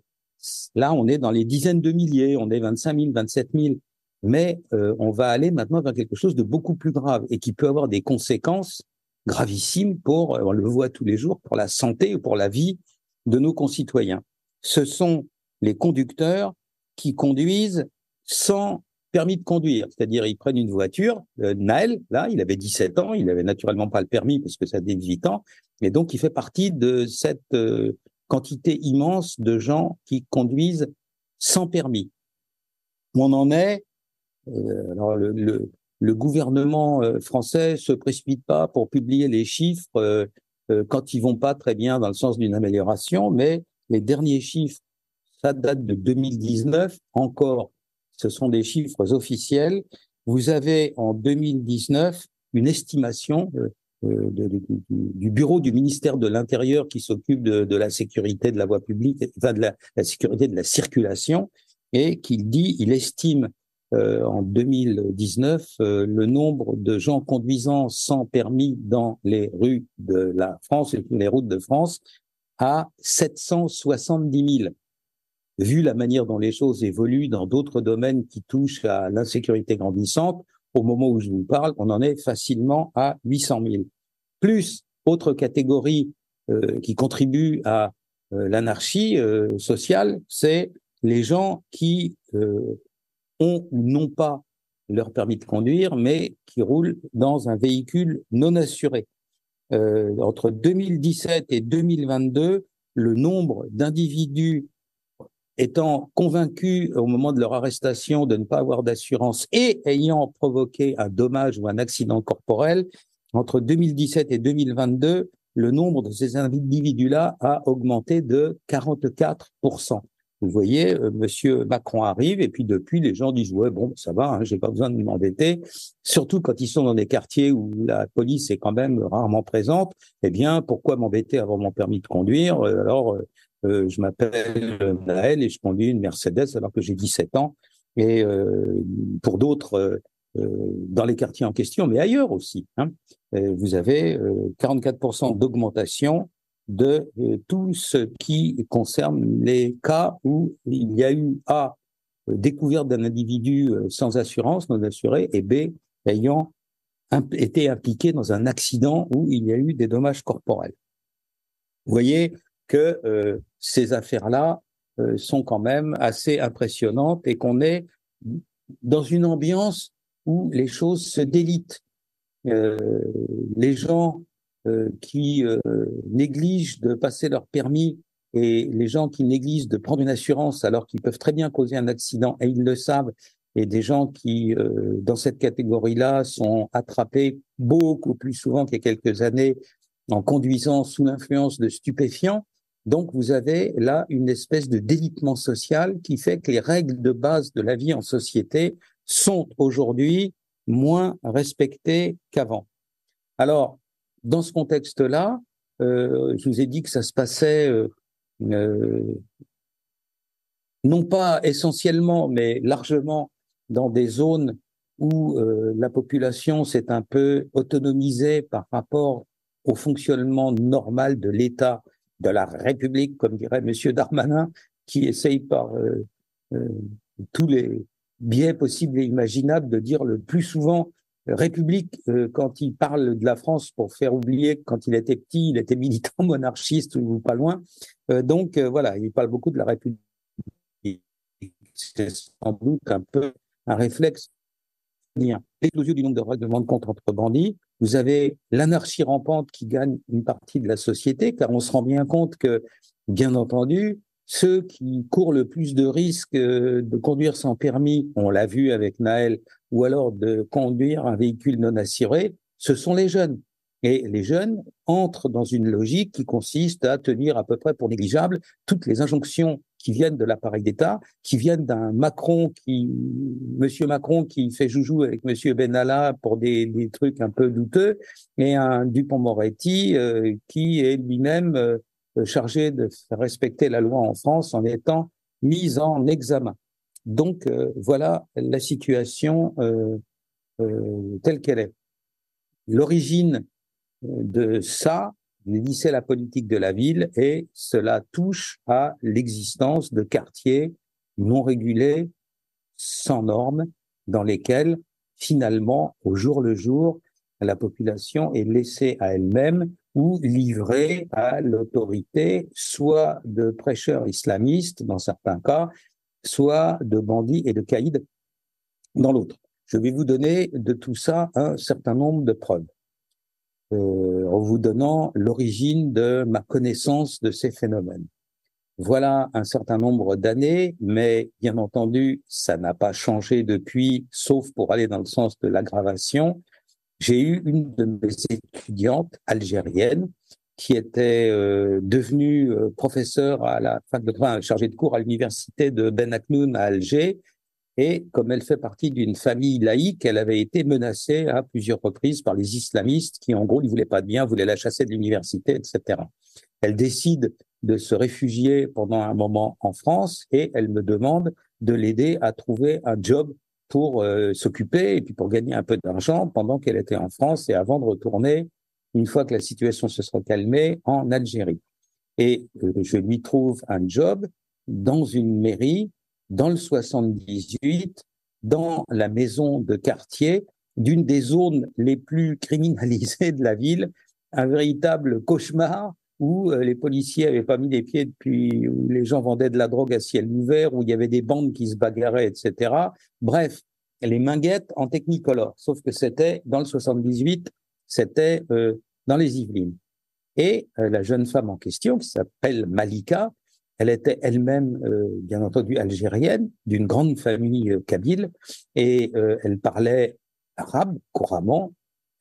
là, on est dans les dizaines de milliers, on est 25 000, 27 000, mais on va aller maintenant vers quelque chose de beaucoup plus grave et qui peut avoir des conséquences gravissimes pour, on le voit tous les jours, pour la santé ou pour la vie de nos concitoyens. Ce sont les conducteurs qui conduisent sans permis de conduire, c'est-à-dire ils prennent une voiture. Naël, là, il avait 17 ans, il n'avait naturellement pas le permis parce que ça fait 18 ans, et donc il fait partie de cette quantité immense de gens qui conduisent sans permis. On en est, alors le gouvernement français se précipite pas pour publier les chiffres quand ils vont pas très bien dans le sens d'une amélioration, mais les derniers chiffres, ça date de 2019, encore, ce sont des chiffres officiels. Vous avez en 2019 une estimation du bureau du ministère de l'Intérieur qui s'occupe de la sécurité de la voie publique, enfin de la sécurité de la circulation, et il estime en 2019 le nombre de gens conduisant sans permis dans les rues de la France et les routes de France à 770 000. Vu la manière dont les choses évoluent dans d'autres domaines qui touchent à l'insécurité grandissante, au moment où je vous parle, on en est facilement à 800 000. Plus, autre catégorie qui contribue à l'anarchie sociale, c'est les gens qui ont ou n'ont pas leur permis de conduire, mais qui roulent dans un véhicule non assuré. Entre 2017 et 2022, le nombre d'individus étant convaincus au moment de leur arrestation de ne pas avoir d'assurance et ayant provoqué un dommage ou un accident corporel, entre 2017 et 2022, le nombre de ces individus-là a augmenté de 44%. Vous voyez, Monsieur Macron arrive et puis depuis, les gens disent « ouais, bon, ça va, hein, j'ai pas besoin de m'embêter ». Surtout quand ils sont dans des quartiers où la police est quand même rarement présente. Eh bien, pourquoi m'embêter à avoir mon permis de conduire ? Alors, je m'appelle Naël et je conduis une Mercedes alors que j'ai 17 ans. Et pour d'autres, dans les quartiers en question, mais ailleurs aussi, hein, vous avez 44% d'augmentation de tout ce qui concerne les cas où il y a eu A, découverte d'un individu sans assurance, non assuré, et B, ayant été impliqué dans un accident où il y a eu des dommages corporels. Vous voyez que ces affaires-là sont quand même assez impressionnantes et qu'on est dans une ambiance où les choses se délitent. Les gens qui négligent de passer leur permis et les gens qui négligent de prendre une assurance alors qu'ils peuvent très bien causer un accident et ils le savent, et des gens qui, dans cette catégorie-là, sont attrapés beaucoup plus souvent qu'il y a quelques années en conduisant sous l'influence de stupéfiants. Donc, vous avez là une espèce de délitement social qui fait que les règles de base de la vie en société sont aujourd'hui moins respectées qu'avant. Alors, dans ce contexte-là, je vous ai dit que ça se passait non pas essentiellement, mais largement dans des zones où la population s'est un peu autonomisée par rapport au fonctionnement normal de l'État, de la République, comme dirait Monsieur Darmanin, qui essaye par tous les biais possibles et imaginables de dire le plus souvent République quand il parle de la France pour faire oublier que quand il était petit, il était militant monarchiste ou pas loin. Donc voilà, il parle beaucoup de la République. c'est sans doute un peu un réflexe. L'éclosion du nombre de règlements de compte entre bandits, vous avez l'anarchie rampante qui gagne une partie de la société, car on se rend bien compte que, bien entendu, ceux qui courent le plus de risques de conduire sans permis, on l'a vu avec Naël, ou alors de conduire un véhicule non assuré, ce sont les jeunes. Et les jeunes entrent dans une logique qui consiste à tenir à peu près pour négligeable toutes les injonctions qui viennent de l'appareil d'État, qui viennent d'un Monsieur Macron qui fait joujou avec Monsieur Benalla pour des trucs un peu douteux, et un Dupond-Moretti qui est lui-même chargé de faire respecter la loi en France en étant mis en examen. Donc voilà la situation telle qu'elle est. L'origine de ça, c'est la politique de la ville, et cela touche à l'existence de quartiers non régulés, sans normes, dans lesquels, finalement, au jour le jour, la population est laissée à elle-même ou livrée à l'autorité, soit de prêcheurs islamistes, dans certains cas, soit de bandits et de caïds, dans l'autre. Je vais vous donner de tout ça un certain nombre de preuves. En vous donnant l'origine de ma connaissance de ces phénomènes. Voilà un certain nombre d'années, mais bien entendu, ça n'a pas changé depuis, sauf pour aller dans le sens de l'aggravation. J'ai eu une de mes étudiantes algériennes qui était devenue professeure à la fac de droit, chargée de cours à l'université de Ben Aknoun à Alger. Et comme elle fait partie d'une famille laïque, elle avait été menacée à plusieurs reprises par les islamistes qui, en gros, ne voulaient pas de bien, voulaient la chasser de l'université, etc. Elle décide de se réfugier pendant un moment en France et elle me demande de l'aider à trouver un job pour s'occuper et puis pour gagner un peu d'argent pendant qu'elle était en France et avant de retourner, une fois que la situation se sera calmée, en Algérie. Et je lui trouve un job dans une mairie dans le 78, dans la maison de quartier d'une des zones les plus criminalisées de la ville, un véritable cauchemar où les policiers n'avaient pas mis les pieds depuis, où les gens vendaient de la drogue à ciel ouvert, où il y avait des bandes qui se bagarraient, etc. Bref, les Minguettes en Technicolor, sauf que c'était dans le 78, c'était dans les Yvelines. Et la jeune femme en question, qui s'appelle Malika, elle était elle-même, bien entendu, algérienne, d'une grande famille kabyle, et elle parlait arabe couramment,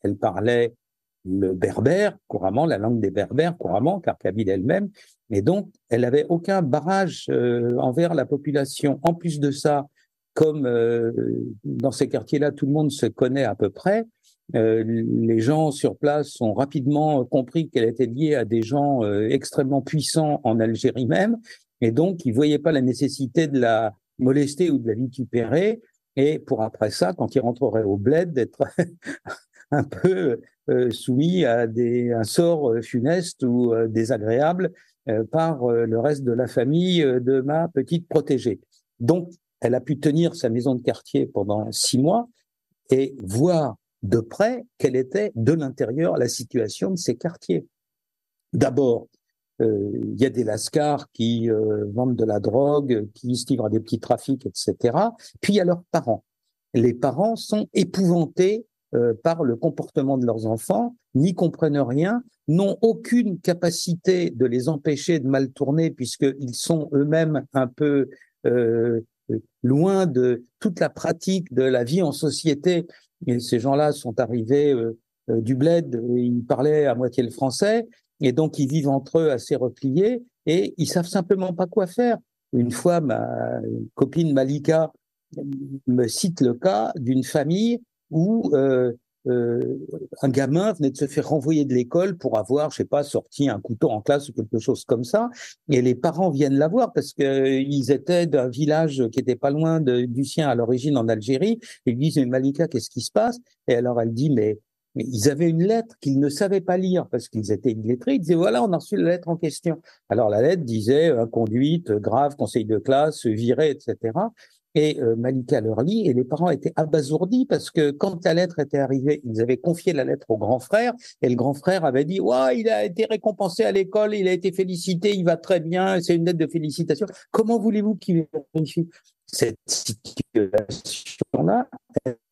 elle parlait le berbère couramment, la langue des berbères couramment, car kabyle elle-même, et donc elle n'avait aucun barrage envers la population. En plus de ça, comme dans ces quartiers-là, tout le monde se connaît à peu près, les gens sur place ont rapidement compris qu'elle était liée à des gens extrêmement puissants en Algérie même, et donc ils ne voyaient pas la nécessité de la molester ou de la vitupérer, et pour après ça, quand ils rentreraient au bled, d'être un peu soumis à un sort funeste ou désagréable par le reste de la famille de ma petite protégée. Donc, elle a pu tenir sa maison de quartier pendant 6 mois et voir de près quelle était de l'intérieur la situation de ces quartiers. D'abord, il y a des lascars qui vendent de la drogue, qui se livrent à des petits trafics, etc. Puis il y a leurs parents. Les parents sont épouvantés par le comportement de leurs enfants, n'y comprennent rien, n'ont aucune capacité de les empêcher de mal tourner puisqu'ils sont eux-mêmes un peu loin de toute la pratique de la vie en société. Et ces gens-là sont arrivés du bled, ils parlaient à moitié le français, et donc ils vivent entre eux assez repliés, et ils savent simplement pas quoi faire. Une fois, ma copine Malika me cite le cas d'une famille où un gamin venait de se faire renvoyer de l'école pour avoir, je sais pas, sorti un couteau en classe ou quelque chose comme ça, et les parents viennent la voir parce qu'ils étaient d'un village qui était pas loin du sien à l'origine en Algérie, et ils disent, mais Malika, qu'est-ce qui se passe? Et alors elle dit, mais ils avaient une lettre qu'ils ne savaient pas lire parce qu'ils étaient illettrés. Ils disaient, voilà, on a reçu la lettre en question. Alors la lettre disait, inconduite, grave, conseil de classe, viré, etc. Et Malika leur lit, et les parents étaient abasourdis parce que quand la lettre était arrivée, ils avaient confié la lettre au grand frère, et le grand frère avait dit, ouais, il a été récompensé à l'école, il a été félicité, il va très bien, c'est une lettre de félicitations. Comment voulez-vous qu'il vérifie? cette situation-là,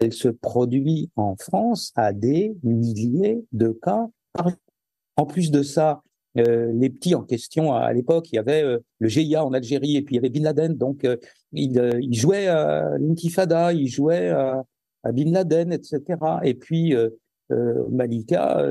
elle se produit en France à des milliers de cas par an. En plus de ça, les petits en question, à l'époque, il y avait le GIA en Algérie et puis il y avait Bin Laden. Donc, il jouait à l'Intifada, il jouait à Bin Laden, etc. Et puis, Malika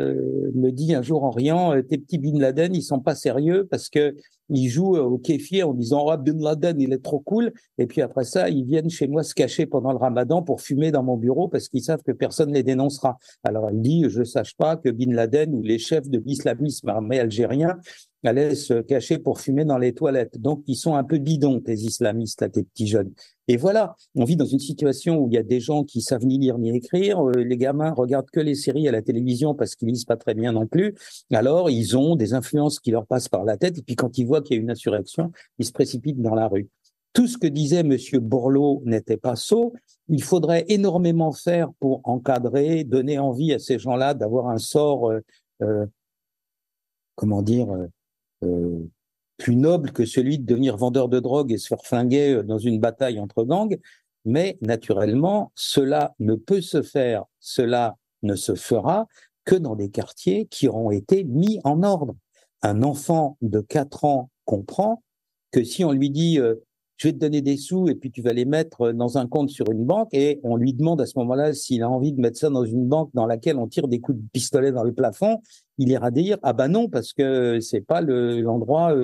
me dit un jour en riant, tes petits Bin Laden, ils sont pas sérieux parce que ils jouent au kéfir en disant oh, Bin Laden, il est trop cool. Et puis après ça, ils viennent chez moi se cacher pendant le Ramadan pour fumer dans mon bureau parce qu'ils savent que personne ne les dénoncera. Alors elle dit, je ne sache pas que Bin Laden ou les chefs de l'islamisme armé algérien allaient se cacher pour fumer dans les toilettes. Donc ils sont un peu bidons, tes islamistes, là, tes petits jeunes. Et voilà, on vit dans une situation où il y a des gens qui savent ni lire ni écrire. Les gamins regardent que les séries à la télévision parce qu'ils lisent pas très bien non plus. Alors ils ont des influences qui leur passent par la tête. Et puis quand ils voient qu'il y a une insurrection, ils se précipitent dans la rue. Tout ce que disait Monsieur Borloo n'était pas sot. Il faudrait énormément faire pour encadrer, donner envie à ces gens-là d'avoir un sort, comment dire, plus noble que celui de devenir vendeur de drogue et se faire flinguer dans une bataille entre gangs. Mais naturellement, cela ne peut se faire, cela ne se fera que dans des quartiers qui auront été mis en ordre. Un enfant de 4 ans comprend que si on lui dit je vais te donner des sous et puis tu vas les mettre dans un compte sur une banque et on lui demande à ce moment-là s'il a envie de mettre ça dans une banque dans laquelle on tire des coups de pistolet dans le plafond, il ira dire ah ben non parce que c'est pas l'endroit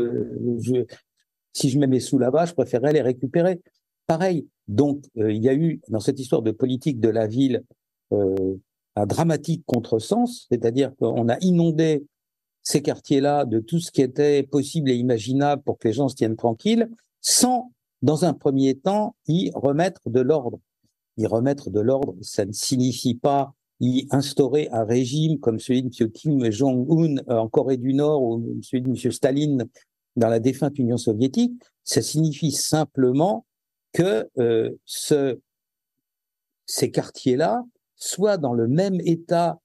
si je mets mes sous là-bas, je préférerais les récupérer. Pareil. Donc il y a eu dans cette histoire de politique de la ville un dramatique contresens, c'est-à-dire qu'on a inondé ces quartiers-là de tout ce qui était possible et imaginable pour que les gens se tiennent tranquilles, sans, dans un premier temps, y remettre de l'ordre. Y remettre de l'ordre, ça ne signifie pas y instaurer un régime comme celui de M. Kim Jong-un en Corée du Nord ou celui de M. Staline dans la défunte Union soviétique. Ça signifie simplement que ces quartiers-là soient dans le même état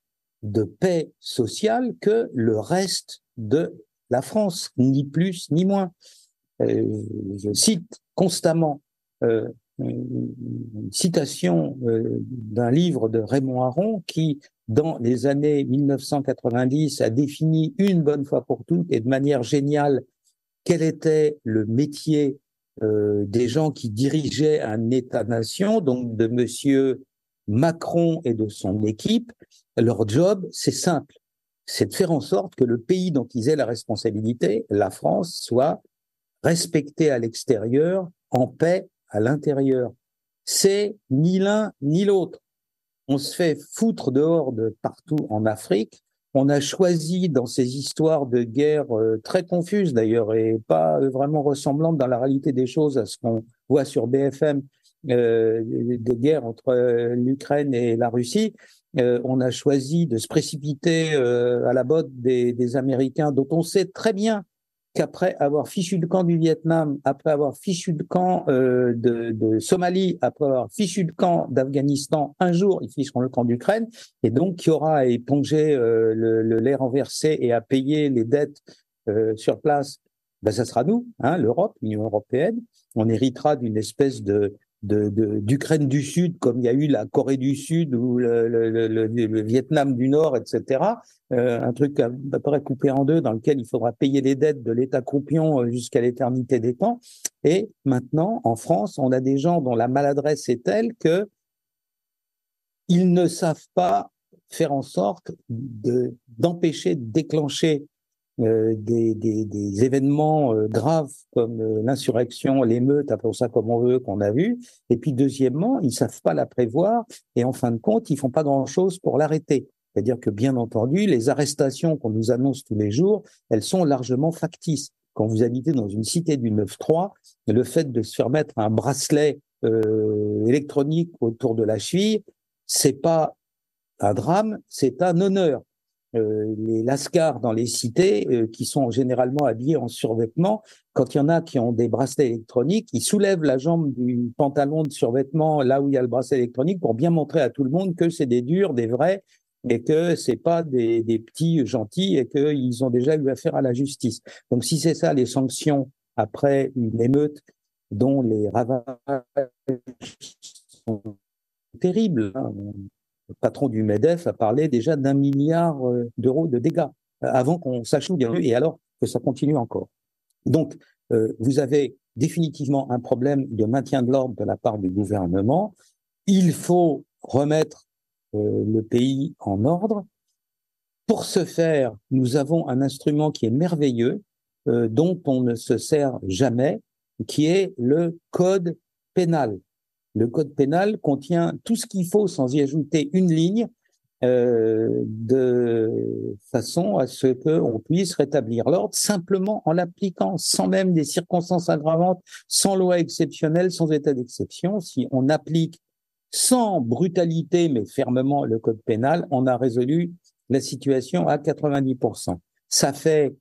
de paix sociale que le reste de la France, ni plus ni moins. Je cite constamment une citation d'un livre de Raymond Aron qui, dans les années 1990, a défini une bonne fois pour toutes et de manière géniale quel était le métier des gens qui dirigeaient un État-nation, donc de monsieur Macron et de son équipe. Leur job, c'est simple, c'est de faire en sorte que le pays dont ils aient la responsabilité, la France, soit respecté à l'extérieur, en paix à l'intérieur. C'est ni l'un ni l'autre. On se fait foutre dehors de partout en Afrique. On a choisi dans ces histoires de guerre très confuses d'ailleurs et pas vraiment ressemblantes dans la réalité des choses à ce qu'on voit sur BFM, des guerres entre l'Ukraine et la Russie. On a choisi de se précipiter à la botte des Américains, dont on sait très bien qu'après avoir fichu le camp du Vietnam, après avoir fichu le camp de Somalie, après avoir fichu le camp d'Afghanistan, un jour, ils ficheront le camp d'Ukraine, et donc qui aura à éponger le lait renversé et à payer les dettes sur place, ben ça sera nous, hein, l'Europe, l'Union européenne. On héritera d'une espèce d'Ukraine du Sud, comme il y a eu la Corée du Sud ou le Vietnam du Nord, etc. Un truc à peu près coupé en deux, dans lequel il faudra payer les dettes de l'État croupion jusqu'à l'éternité des temps. Et maintenant, en France, on a des gens dont la maladresse est telle que ils ne savent pas faire en sorte d'empêcher de déclencher des événements graves comme l'insurrection, l'émeute, appelons ça comme on veut, qu'on a vu. Et puis deuxièmement, ils savent pas la prévoir et en fin de compte, ils font pas grand-chose pour l'arrêter. C'est-à-dire que bien entendu, les arrestations qu'on nous annonce tous les jours, elles sont largement factices. Quand vous habitez dans une cité du 9-3, le fait de se faire mettre un bracelet électronique autour de la cheville, c'est pas un drame, c'est un honneur. Les lascars dans les cités, qui sont généralement habillés en survêtement, quand il y en a qui ont des bracelets électroniques, ils soulèvent la jambe du pantalon de survêtement là où il y a le bracelet électronique pour bien montrer à tout le monde que c'est des durs, des vrais, et que c'est pas des petits gentils et qu'ils ont déjà eu affaire à la justice. Donc si c'est ça les sanctions après une émeute, dont les ravages sont terribles. Le patron du MEDEF a parlé déjà d'1 milliard d'euros de dégâts avant qu'on sache où il y a eu, et alors que ça continue encore. Donc, vous avez définitivement un problème de maintien de l'ordre de la part du gouvernement. Il faut remettre le pays en ordre. Pour ce faire, nous avons un instrument qui est merveilleux, dont on ne se sert jamais, qui est le code pénal. Le code pénal contient tout ce qu'il faut sans y ajouter une ligne, de façon à ce qu'on puisse rétablir l'ordre simplement en l'appliquant, sans même des circonstances aggravantes, sans loi exceptionnelle, sans état d'exception. Si on applique sans brutalité mais fermement le code pénal, on a résolu la situation à 90%. Ça fait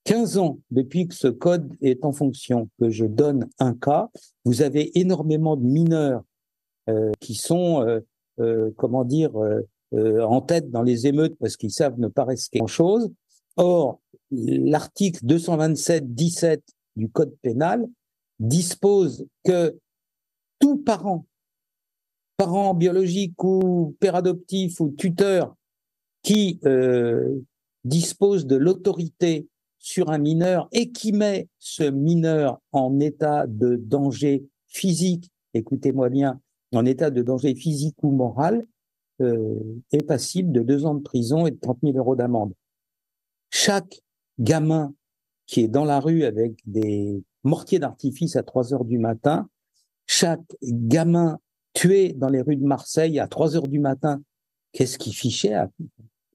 15 ans depuis que ce code est en fonction, que je donne un cas. Vous avez énormément de mineurs qui sont, en tête dans les émeutes parce qu'ils savent ne pas risquer grand-chose. Or, l'article 227-17 du Code pénal dispose que tout parent biologique ou père adoptif ou tuteur qui dispose de l'autorité sur un mineur et qui met ce mineur en état de danger physique, écoutez-moi bien, en état de danger physique ou moral, est passible de 2 ans de prison et de 30 000 euros d'amende. Chaque gamin qui est dans la rue avec des mortiers d'artifice à 3 heures du matin, chaque gamin tué dans les rues de Marseille à 3 heures du matin, qu'est-ce qu'ils fichaient à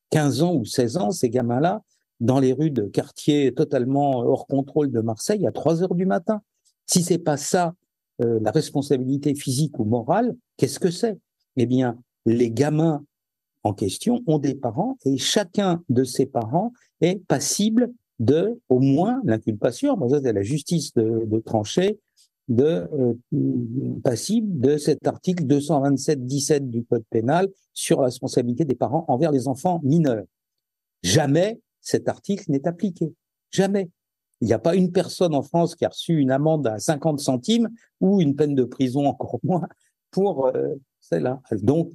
15 ans ou 16 ans, ces gamins-là, dans les rues de quartiers totalement hors contrôle de Marseille à 3 heures du matin? Si c'est pas ça, la responsabilité physique ou morale, qu'est-ce que c'est? Eh bien, les gamins en question ont des parents et chacun de ces parents est passible de, au moins, l'inculpation, moi ça c'est la justice de trancher, passible de cet article 227-17 du Code pénal sur la responsabilité des parents envers les enfants mineurs. Jamais cet article n'est appliqué. Jamais. Il n'y a pas une personne en France qui a reçu une amende à 50 centimes ou une peine de prison encore moins pour celle-là. Donc,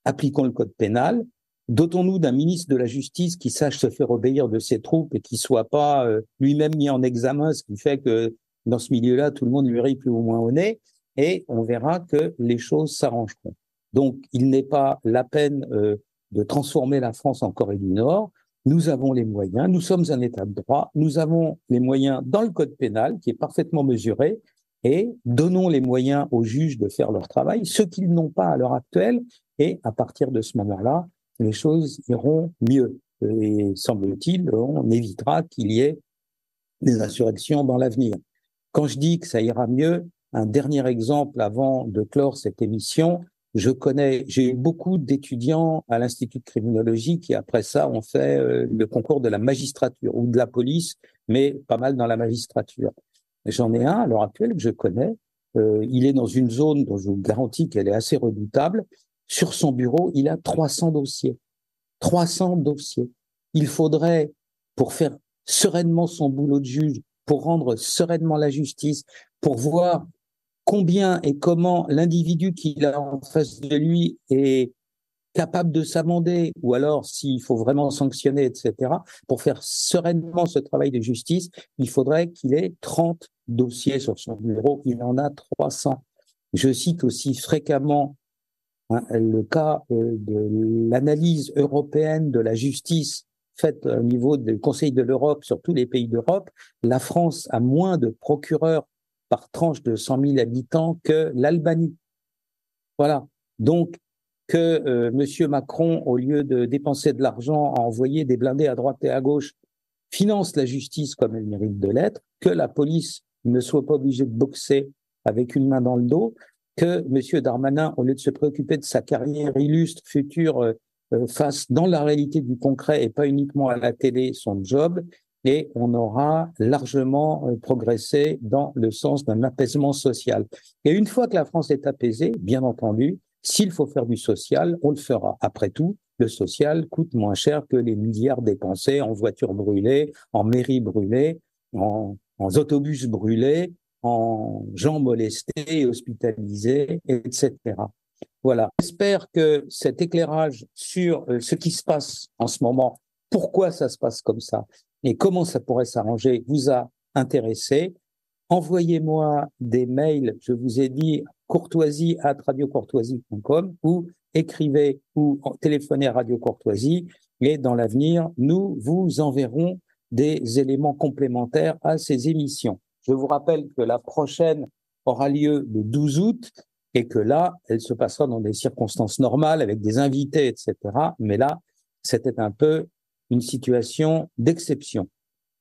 appliquons le code pénal, dotons-nous d'un ministre de la Justice qui sache se faire obéir de ses troupes et qui soit pas lui-même mis en examen, ce qui fait que dans ce milieu-là, tout le monde lui rit plus ou moins au nez, et on verra que les choses s'arrangeront. Donc, il n'est pas la peine de transformer la France en Corée du Nord. Nous avons les moyens, nous sommes un État de droit, nous avons les moyens dans le code pénal qui est parfaitement mesuré, et donnons les moyens aux juges de faire leur travail, ce qu'ils n'ont pas à l'heure actuelle, et à partir de ce moment-là, les choses iront mieux. Et semble-t-il, on évitera qu'il y ait des insurrections dans l'avenir. Quand je dis que ça ira mieux, un dernier exemple avant de clore cette émission, j'ai eu beaucoup d'étudiants à l'Institut de criminologie qui, après ça, ont fait le concours de la magistrature ou de la police, mais pas mal dans la magistrature. J'en ai un à l'heure actuelle que je connais. Il est dans une zone dont je vous garantis qu'elle est assez redoutable. Sur son bureau, il a 300 dossiers. 300 dossiers. Il faudrait, pour faire sereinement son boulot de juge, pour rendre sereinement la justice, pour voir combien et comment l'individu qu'il a en face de lui est capable de s'amender, ou alors s'il faut vraiment sanctionner, etc. Pour faire sereinement ce travail de justice, il faudrait qu'il ait 30 dossiers sur son bureau. Il en a 300. Je cite aussi fréquemment le cas de l'analyse européenne de la justice faite au niveau du Conseil de l'Europe sur tous les pays d'Europe. La France a moins de procureurs par tranche de 100 000 habitants que l'Albanie. Voilà. Donc, que M. Macron, au lieu de dépenser de l'argent à envoyer des blindés à droite et à gauche, finance la justice comme elle mérite de l'être, que la police ne soit pas obligée de boxer avec une main dans le dos, que M. Darmanin, au lieu de se préoccuper de sa carrière illustre future, fasse dans la réalité du concret et pas uniquement à la télé son job, et on aura largement progressé dans le sens d'un apaisement social. Et une fois que la France est apaisée, bien entendu, s'il faut faire du social, on le fera. Après tout, le social coûte moins cher que les milliards dépensés en voitures brûlées, en mairies brûlées, en autobus brûlés, en gens molestés, hospitalisés, etc. Voilà. J'espère que cet éclairage sur ce qui se passe en ce moment, pourquoi ça se passe comme ça et comment ça pourrait s'arranger, vous a intéressé. Envoyez-moi des mails, je vous ai dit courtoisie@radiocourtoisie.com ou écrivez ou téléphonez à Radio Courtoisie et dans l'avenir, nous vous enverrons des éléments complémentaires à ces émissions. Je vous rappelle que la prochaine aura lieu le 12 août et que là, elle se passera dans des circonstances normales avec des invités, etc. Mais là, c'était un peu une situation d'exception.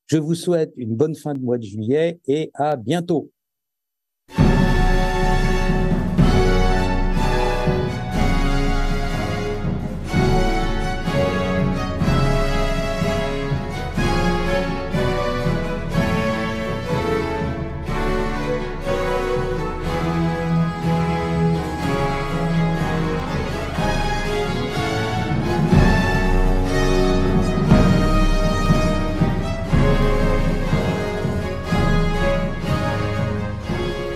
Je vous souhaite une bonne fin de mois de juillet et à bientôt.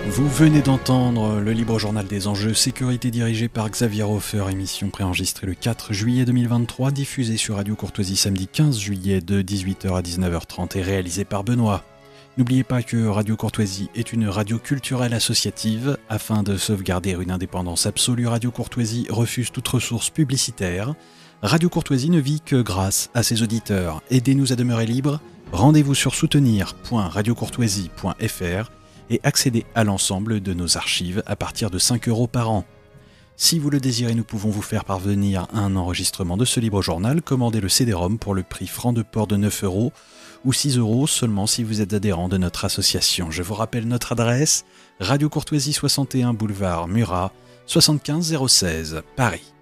Vous venez d'entendre le libre journal des enjeux sécurité dirigé par Xavier Hofer, émission préenregistrée le 4 juillet 2023, diffusée sur Radio Courtoisie samedi 15 juillet de 18h à 19h30 et réalisée par Benoît. N'oubliez pas que Radio Courtoisie est une radio culturelle associative. Afin de sauvegarder une indépendance absolue, Radio Courtoisie refuse toute ressource publicitaire. Radio Courtoisie ne vit que grâce à ses auditeurs. Aidez-nous à demeurer libres. Rendez-vous sur soutenir.radiocourtoisie.fr et accédez à l'ensemble de nos archives à partir de 5 € par an. Si vous le désirez, nous pouvons vous faire parvenir un enregistrement de ce libre journal. Commandez le CD-ROM pour le prix franc de port de 9 € ou 6 € seulement si vous êtes adhérent de notre association. Je vous rappelle notre adresse, Radio Courtoisie 61 boulevard Murat, 75 016, Paris.